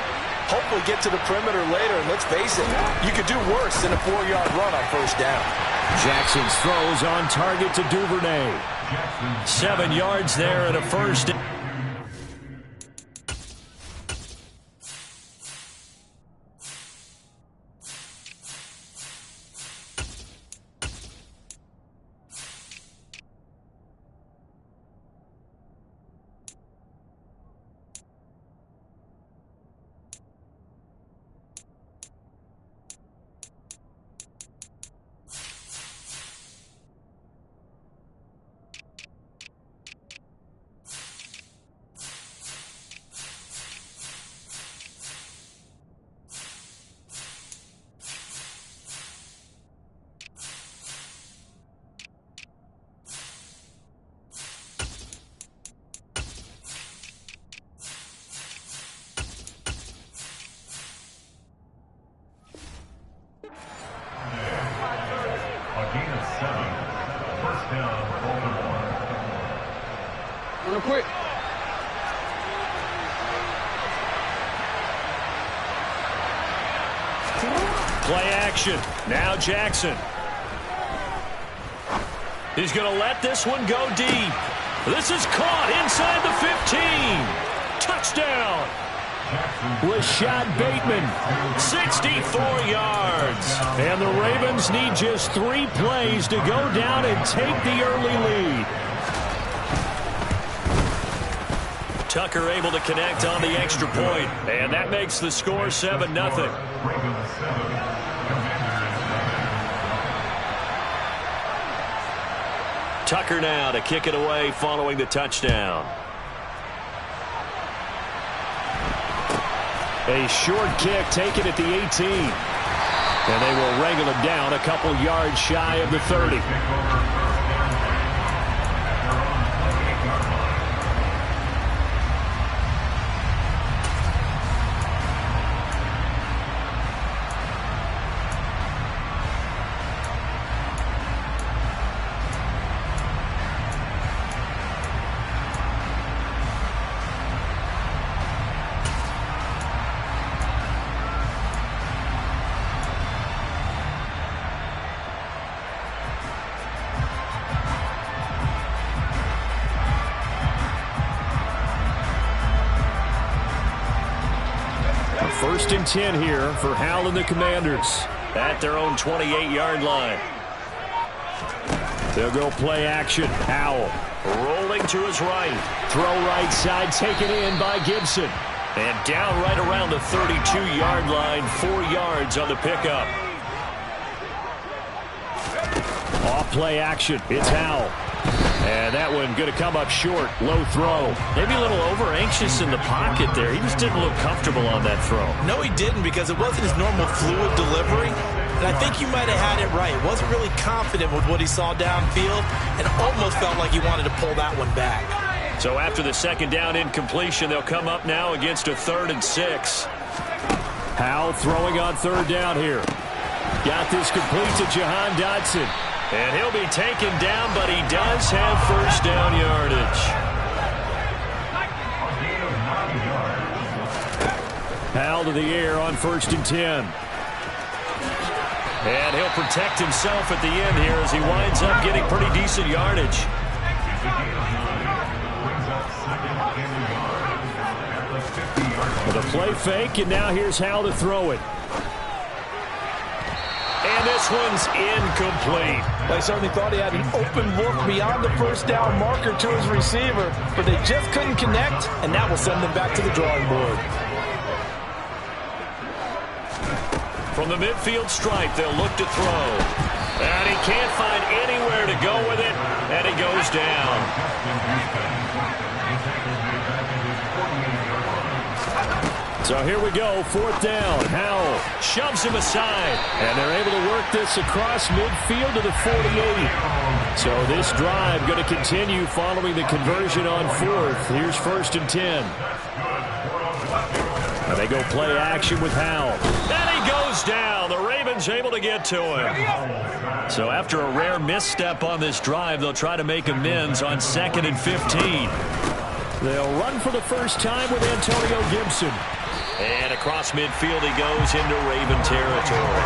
hopefully get to the perimeter later. And let's face it, you could do worse than a 4-yard run on first down. Jackson's throws on target to Duvernay. 7 yards there and a first. Real quick. Play action. Now Jackson. He's going to let this one go deep. This is caught inside the 15. Touchdown. Rashad Bateman, 64 yards. And the Ravens need just 3 plays to go down and take the early lead. Tucker able to connect on the extra point, and that makes the score 7-0. Tucker now to kick it away following the touchdown. A short kick taken at the 18. And they will wrangle him down a couple yards shy of the 30. First and 10 here for Howell and the Commanders. At their own 28-yard line. They'll go play action. Howell rolling to his right. Throw right side, taken in by Gibson. And down right around the 32-yard line, 4 yards on the pickup. Off play action. It's Howell. And that one going to come up short. Low throw. Maybe a little over-anxious in the pocket there. He just didn't look comfortable on that throw. No, he didn't, because it wasn't his normal fluid delivery. And I think you might have had it right. Wasn't really confident with what he saw downfield and almost felt like he wanted to pull that one back. So after the second down incompletion, they'll come up now against a 3rd and 6. Howell throwing on 3rd down here. Got this complete to Jahan Dotson. And he'll be taken down, but he does have first down yardage. Howell to the air on 1st and 10. And he'll protect himself at the end here as he winds up getting pretty decent yardage. The play fake, and now here's Howell to throw it. And this one's incomplete. They certainly thought he had an open look beyond the first down marker to his receiver, but they just couldn't connect, and that will send them back to the drawing board. From the midfield stripe, they'll look to throw. And he can't find anywhere to go with it, and he goes down. So here we go, 4th down. Howell shoves him aside. And they're able to work this across midfield to the 48. So this drive going to continue following the conversion on 4th. Here's 1st and 10. And they go play action with Howell. And he goes down. The Ravens able to get to him. So after a rare misstep on this drive, they'll try to make amends on 2nd and 15. They'll run for the first time with Antonio Gibson. And across midfield he goes into Raven territory.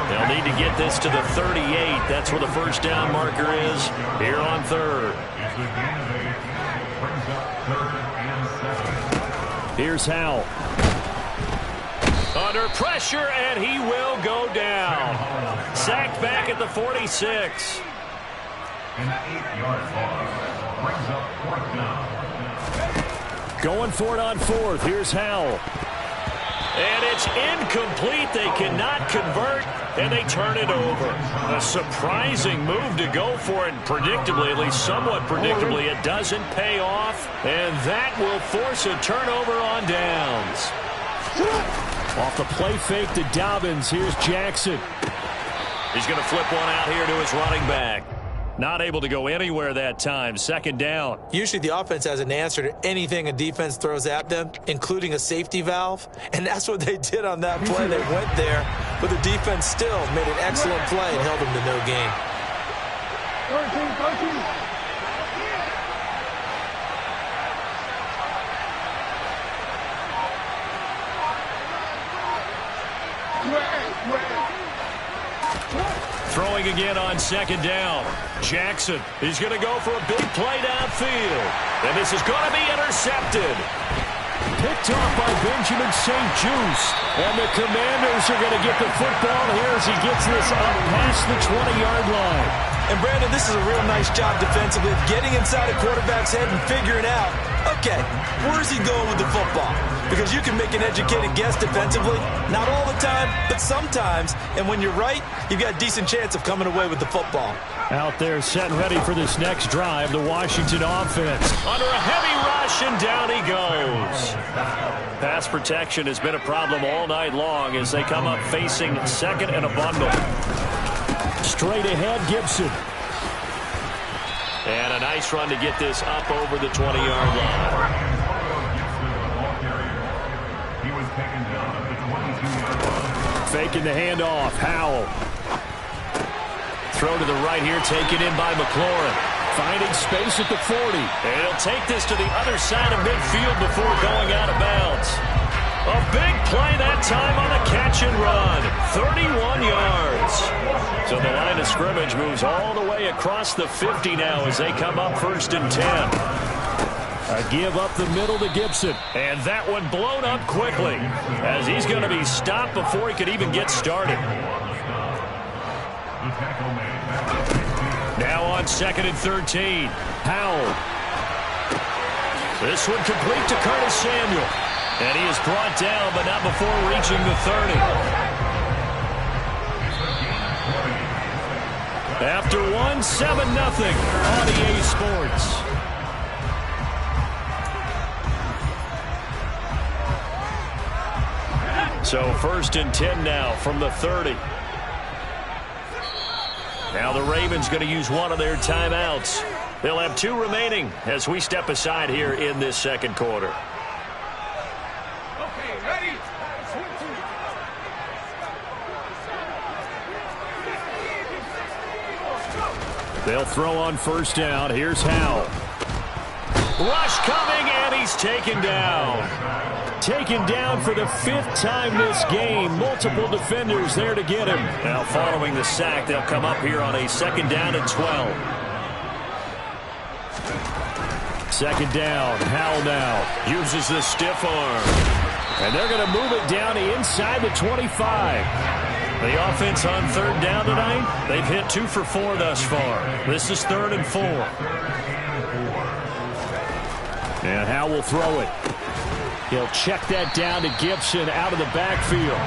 They'll need to get this to the 38. That's where the first down marker is here on 3rd. Here's Howell. Under pressure, and he will go down. Sacked back at the 46. An 8-yard loss brings up 4th down. Going for it on 4th. Here's Howell. And it's incomplete. They cannot convert, and they turn it over. A surprising move to go for it, and predictably, at least somewhat predictably, it doesn't pay off, and that will force a turnover on downs. Off the play fake to Dobbins. Here's Jackson. He's going to flip one out here to his running back. Not able to go anywhere that time. 2nd down. Usually the offense has an answer to anything a defense throws at them, including a safety valve. And that's what they did on that play. They went there, but the defense still made an excellent play and held them to no gain. 13. Throwing again on 2nd down. Jackson, he's going to go for a big play downfield. And this is going to be intercepted. picked off by Benjamin St-Juste. And the Commanders are going to get the football here as he gets this up past the 20-yard line. And, Brandon, this is a real nice job defensively of getting inside a quarterback's head and figuring out, okay, where's he going with the football? Because you can make an educated guess defensively, not all the time, but sometimes. And when you're right, you've got a decent chance of coming away with the football. Out there set and ready for this next drive, the Washington offense. Under a heavy rush, and down he goes. Pass protection has been a problem all night long as they come up facing second and a bundle. Straight ahead, Gibson. And a nice run to get this up over the 20-yard line. He was taken down at the 22-yard line. Faking the handoff, Howell. Throw to the right here, taken in by McLaurin. Finding space at the 40. And he'll take this to the other side of midfield before going out of bounds. A big play that time on the catch and run. 31 yards. So the line of scrimmage moves all the way across the 50 now as they come up 1st and 10. A give up the middle to Gibson. And that one blown up quickly as he's going to be stopped before he could even get started. Now on 2nd and 13. Howell. This one complete to Curtis Samuel. And he is brought down, but not before reaching the 30. After one, 7-0 on EA Sports. So 1st and 10 now from the 30. Now the Ravens going to use one of their timeouts. They'll have 2 remaining as we step aside here in this second quarter. They'll throw on 1st down. Here's Howell. Rush coming, and he's taken down. Taken down for the 5th time this game. Multiple defenders there to get him. Now following the sack, they'll come up here on a 2nd down and 12. 2nd down. Howell now uses the stiff arm. And they're going to move it down to inside the 25. The offense on 3rd down tonight, they've hit 2 for 4 thus far. This is 3rd and 4. And Howell will throw it. He'll check that down to Gibson out of the backfield.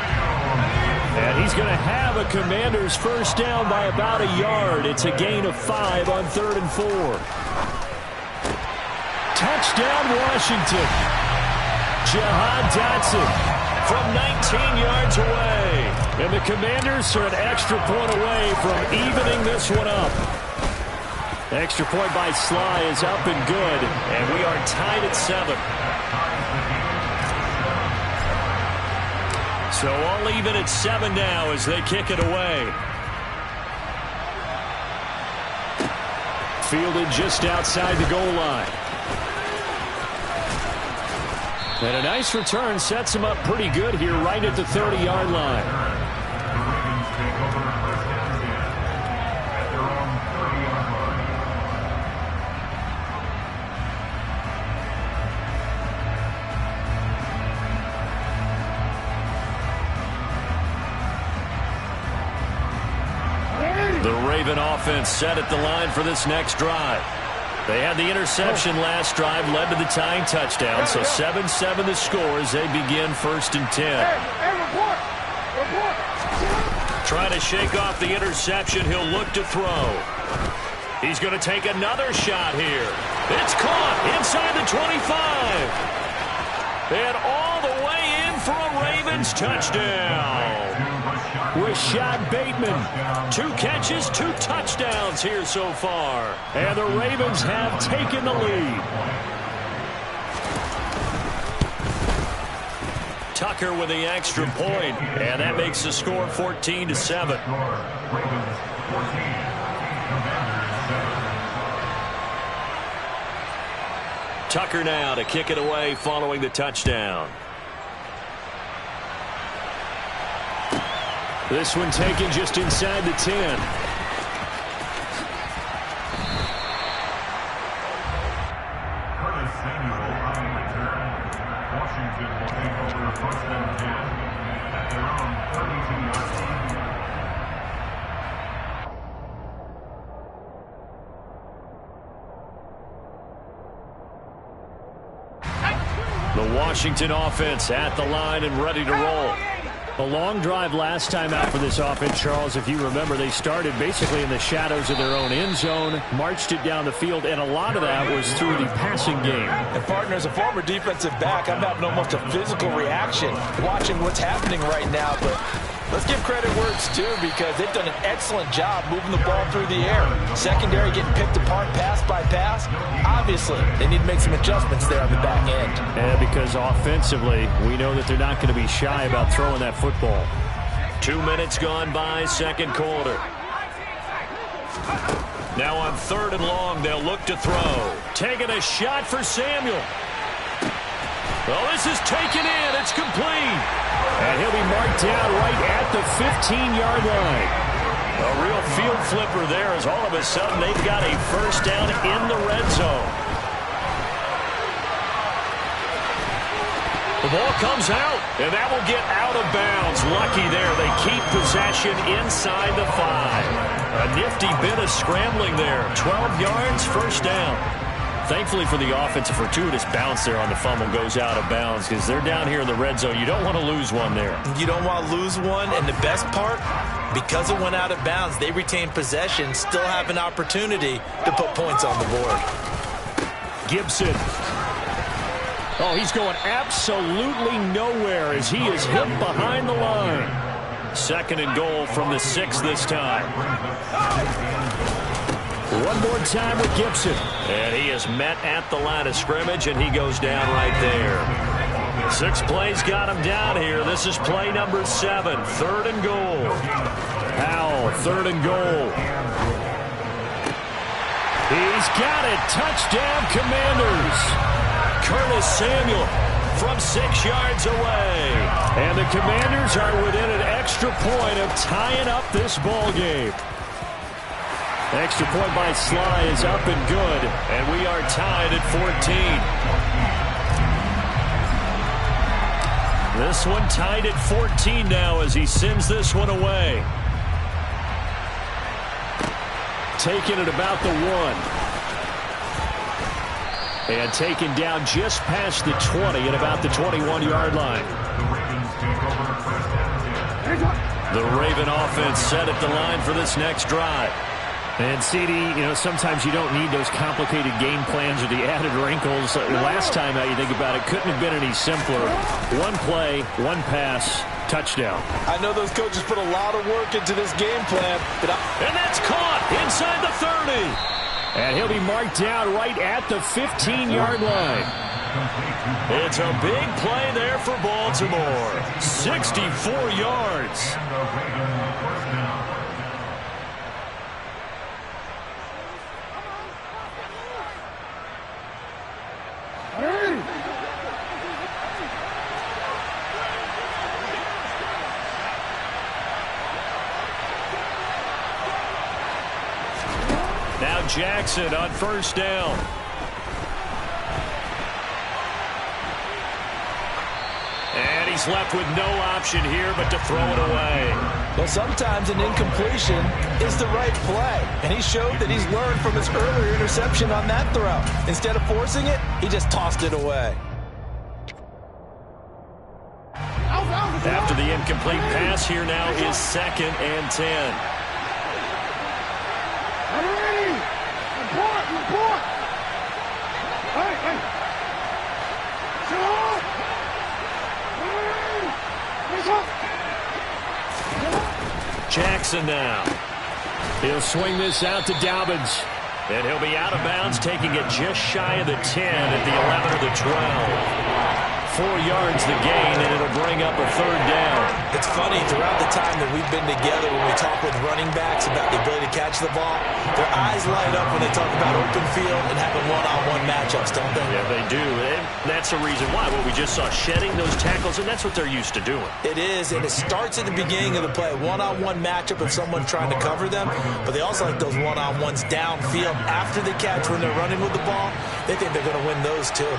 And he's going to have a Commander's 1st down by about a yard. It's a gain of 5 on 3rd and 4. Touchdown, Washington. Jahan Dotson from 19 yards away. And the Commanders are an extra point away from evening this one up. The extra point by Sly is up and good. And we are tied at 7. So all even at 7 now as they kick it away. Fielded just outside the goal line. And a nice return sets him up pretty good here right at the 30-yard line. The Raven offense set at the line for this next drive. They had the interception last drive, led to the tying touchdown, so 7-7 the score as they begin 1st and 10. Trying to shake off the interception, he'll look to throw. He's going to take another shot here. It's caught inside the 25. And all the way in for a Ravens touchdown. Rashad Bateman. 2 catches, 2 touchdowns here so far. And the Ravens have taken the lead. Tucker with the extra point, and that makes the score 14-7. Tucker now to kick it away following the touchdown. This one taken just inside the 10. Curtis Samuel on the return. Washington The Washington offense at the line and ready to roll. A long drive last time out for this offense, Charles. If you remember, they started basically in the shadows of their own end zone, marched it down the field, and a lot of that was through the passing game. And partner, as a former defensive back, I'm having almost a physical reaction watching what's happening right now. But let's give credit where it's due, because they've done an excellent job moving the ball through the air. Secondary getting picked apart pass by pass. Obviously, they need to make some adjustments there on the back end. Yeah, because offensively, we know that they're not going to be shy about throwing that football. 2 minutes gone by, second quarter. Now on 3rd and long, they'll look to throw. Taking a shot for Samuel. Well, this is taken in. It's complete. And he'll be marked down right at the 15-yard line. A real field flipper there, as all of a sudden they've got a first down in the red zone. The ball comes out, and that will get out of bounds. Lucky there. They keep possession inside the 5. A nifty bit of scrambling there. 12 yards, first down. Thankfully for the offense, a fortuitous bounce there on the fumble goes out of bounds, because they're down here in the red zone. You don't want to lose one there. You don't want to lose one, and the best part, because it went out of bounds, they retain possession, still have an opportunity to put points on the board. Gibson. Oh, he's going absolutely nowhere as he is hit behind the line. 2nd and goal from the 6 this time. One more time with Gibson. And he is met at the line of scrimmage, and he goes down right there. 6 plays got him down here. This is play number 7, 3rd and goal. Powell, 3rd and goal. He's got it. Touchdown, Commanders. Curtis Samuel from 6 yards away. And the Commanders are within an extra point of tying up this ball game. Extra point by Sly is up and good. And we are tied at 14. This one tied at 14 now as he sends this one away. Taken at about the 1. And taken down just past the 20 at about the 21-yard line. The Raven offense set at the line for this next drive. And CD, sometimes you don't need those complicated game plans or the added wrinkles. Last time out, you think about it, couldn't have been any simpler. One play, one pass, touchdown. I know those coaches put a lot of work into this game plan. And that's caught inside the 30. And he'll be marked down right at the 15-yard line. It's a big play there for Baltimore. 64 yards. Now Jackson on first down. And he's left with no option here but to throw it away. Well, sometimes an incompletion is the right play. And he showed that he's learned from his earlier interception on that throw. Instead of forcing it, he just tossed it away. After the incomplete pass, here now is 2nd and 10. Jackson now. He'll swing this out to Dobbins. And he'll be out of bounds, taking it just shy of the 10 at the 11 or the 12. 4 yards the gain, and it'll bring up a 3rd down. It's funny, throughout the time that we've been together, when we talk with running backs about the ability to catch the ball, their eyes light up when they talk about open field and having one-on-one matchups, don't they? Yeah, they do. And that's the reason why. Well, we just saw shedding those tackles, and that's what they're used to doing. It is, and it starts at the beginning of the play. One-on-one matchup of someone trying to cover them, but they also like those one-on-ones downfield after the catch when they're running with the ball. They think they're going to win those, too.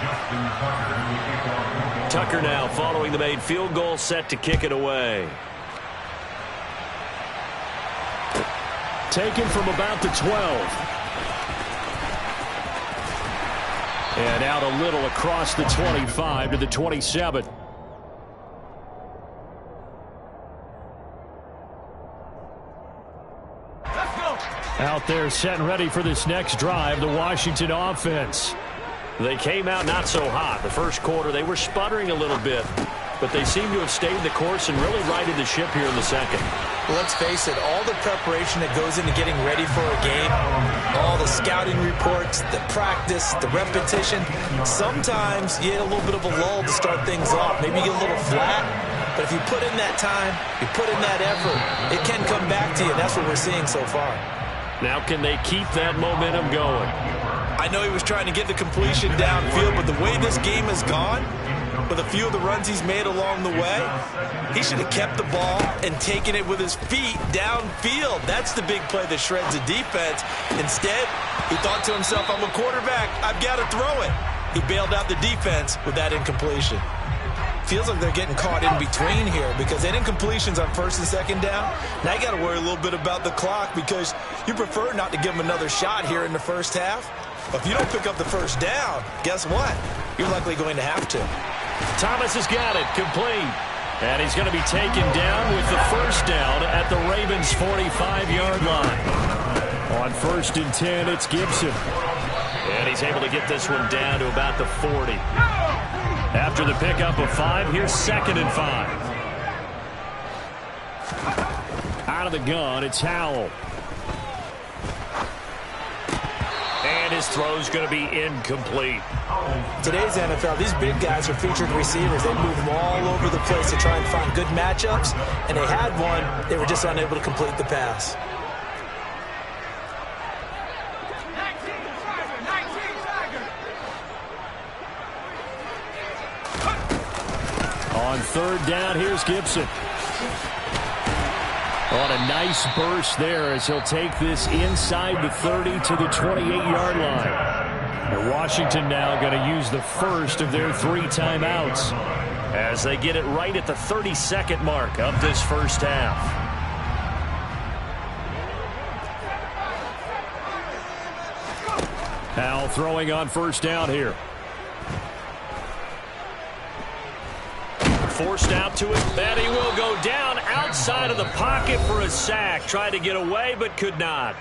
Tucker now following the made field goal, set to kick it away. Taken from about the 12. And out a little across the 25 to the 27. Out there set and ready for this next drive, the Washington offense. They came out not so hot. The first quarter, they were sputtering a little bit, but they seem to have stayed the course and really righted the ship here in the second. Well, let's face it, all the preparation that goes into getting ready for a game, all the scouting reports, the practice, the repetition, sometimes you get a little bit of a lull to start things off. Maybe you get a little flat, but if you put in that time, you put in that effort, it can come back to you. That's what we're seeing so far. Now can they keep that momentum going? I know he was trying to get the completion downfield, but the way this game has gone, with a few of the runs he's made along the way, he should have kept the ball and taken it with his feet downfield. That's the big play that shreds the defense. Instead, he thought to himself, I'm a quarterback, I've got to throw it. He bailed out the defense with that incompletion. Feels like they're getting caught in between here because they had incompletions on first and second down. Now you got to worry a little bit about the clock because you prefer not to give them another shot here in the first half. But if you don't pick up the first down, guess what? You're likely going to have to. Thomas has got it, complete. And he's going to be taken down with the first down at the Ravens' 45-yard line. On 1st and 10, it's Gibson. And he's able to get this one down to about the 40. After the pickup of 5, here's 2nd and 5. Out of the gun, it's Howell. And his throw's going to be incomplete. Today's NFL, these big guys are featured receivers. They move them all over the place to try and find good matchups. And they had one. They were just unable to complete the pass. On 3rd down, here's Gibson. On a nice burst there as he'll take this inside the 30 to the 28-yard line. And Washington now going to use the first of their 3 timeouts as they get it right at the 32nd mark of this first half. Howell throwing on 1st down here. Forced out to it, and he will go down outside of the pocket for a sack. Tried to get away, but could not.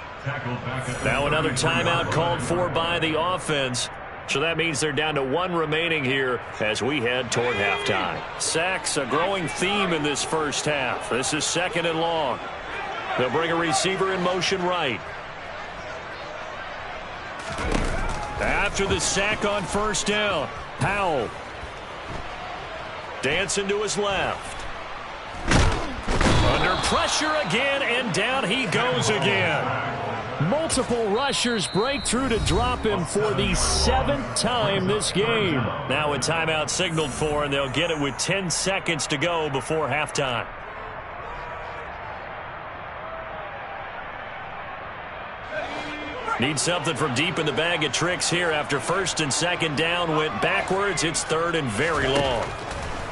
Now another timeout called for by the offense. So that means they're down to 1 remaining here as we head toward halftime. Sacks, a growing theme in this first half. This is 2nd and long. They'll bring a receiver in motion right. After the sack on 1st down, Howell. Dancing to his left. Under pressure again, and down he goes again. Multiple rushers break through to drop him for the 7th time this game. Now a timeout signaled for, and they'll get it with 10 seconds to go before halftime. Need something from deep in the bag of tricks here after 1st and 2nd down went backwards. It's 3rd and very long.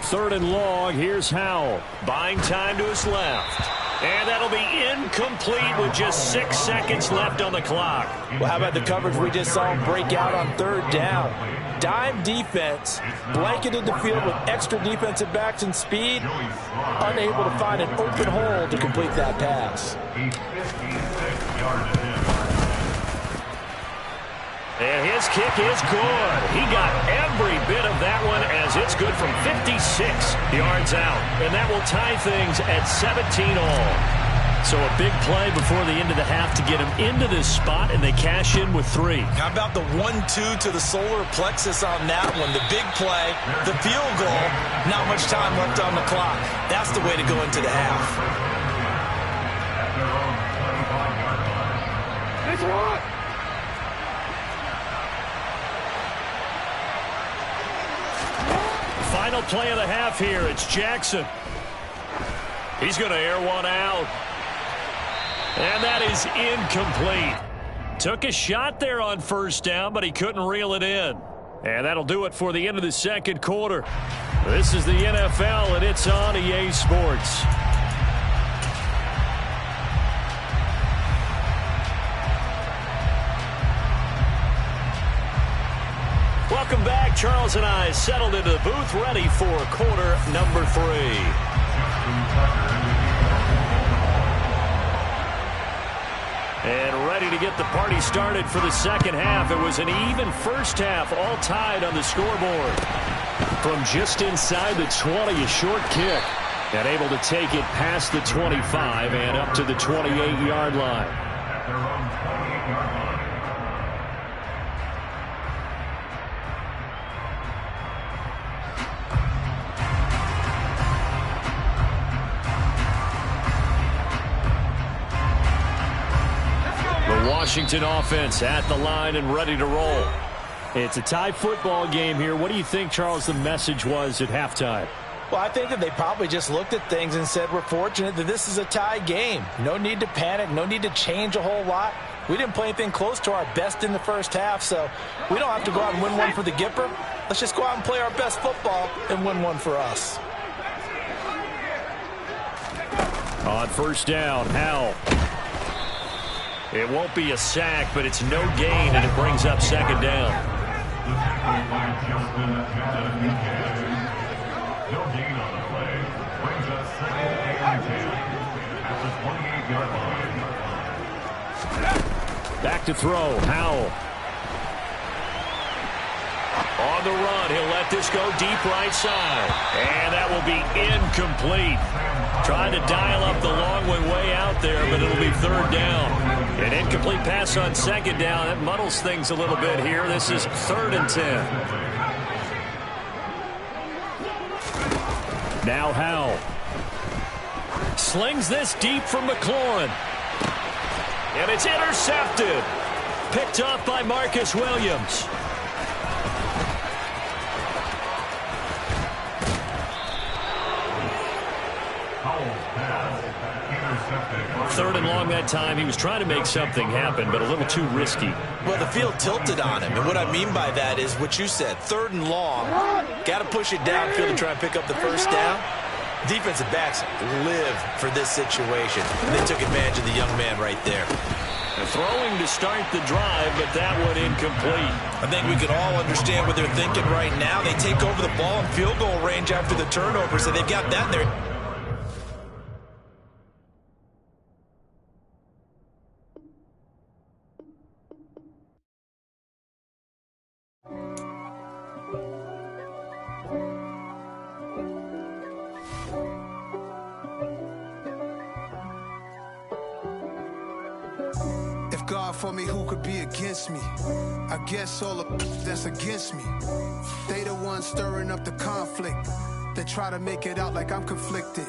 3rd and long, here's Howell. Buying time to his left. And that'll be incomplete with just 6 seconds left on the clock. Well, how about the coverage we just saw him break out on 3rd down? Dime defense, blanketed the field with extra defensive backs and speed, unable to find an open hole to complete that pass. And his kick is good. He got every bit of that one as it's good from 56 yards out. And that will tie things at 17 all. So a big play before the end of the half to get him into this spot, and they cash in with 3. How about the 1-2 to the solar plexus on that one? The big play, the field goal, not much time left on the clock. That's the way to go into the half. That's right. Final play of the half here. It's Jackson. He's going to air one out. And that is incomplete. Took a shot there on 1st down, but he couldn't reel it in. And that'll do it for the end of the 2nd quarter. This is the NFL, and it's on EA Sports. Welcome back. Charles and I settled into the booth, ready for quarter number 3. And ready to get the party started for the second half. It was an even first half, all tied on the scoreboard. From just inside the 20, a short kick. And able to take it past the 25 and up to the 28-yard line. At their own 28-yard line. The Washington offense at the line and ready to roll. It's a tie football game here. What do you think, Charles, the message was at halftime? Well, I think that they probably just looked at things and said, we're fortunate that this is a tie game. No need to panic. No need to change a whole lot. We didn't play anything close to our best in the first half, so we don't have to go out and win one for the Gipper. Let's just go out and play our best football and win one for us. On first down, Howell. It won't be a sack, but it's no gain, and it brings up second down. No gain on the play. Brings us second and 10 at the 28-yard line. Back to throw, Howell. On the run, he'll let this go deep right side. And that will be incomplete. Trying to dial up the long way out there, but it'll be third down. An incomplete pass on second down. That muddles things a little bit here. This is 3rd and 10. Now Howell slings this deep from McLaurin. And it's intercepted. Picked off by Marcus Williams. Third and long that time. He was trying to make something happen, but a little too risky. Well, the field tilted on him, and what I mean by that is what you said. 3rd and long. Got to push it downfield to try and pick up the first down. Defensive backs live for this situation. And they took advantage of the young man right there. Throwing to start the drive, but that one incomplete. I think we could all understand what they're thinking right now. They take over the ball in field goal range after the turnover, so they've got that in there. God for me, who could be against me? I guess all the that's against me. They the ones stirring up the conflict. They try to make it out like I'm conflicted.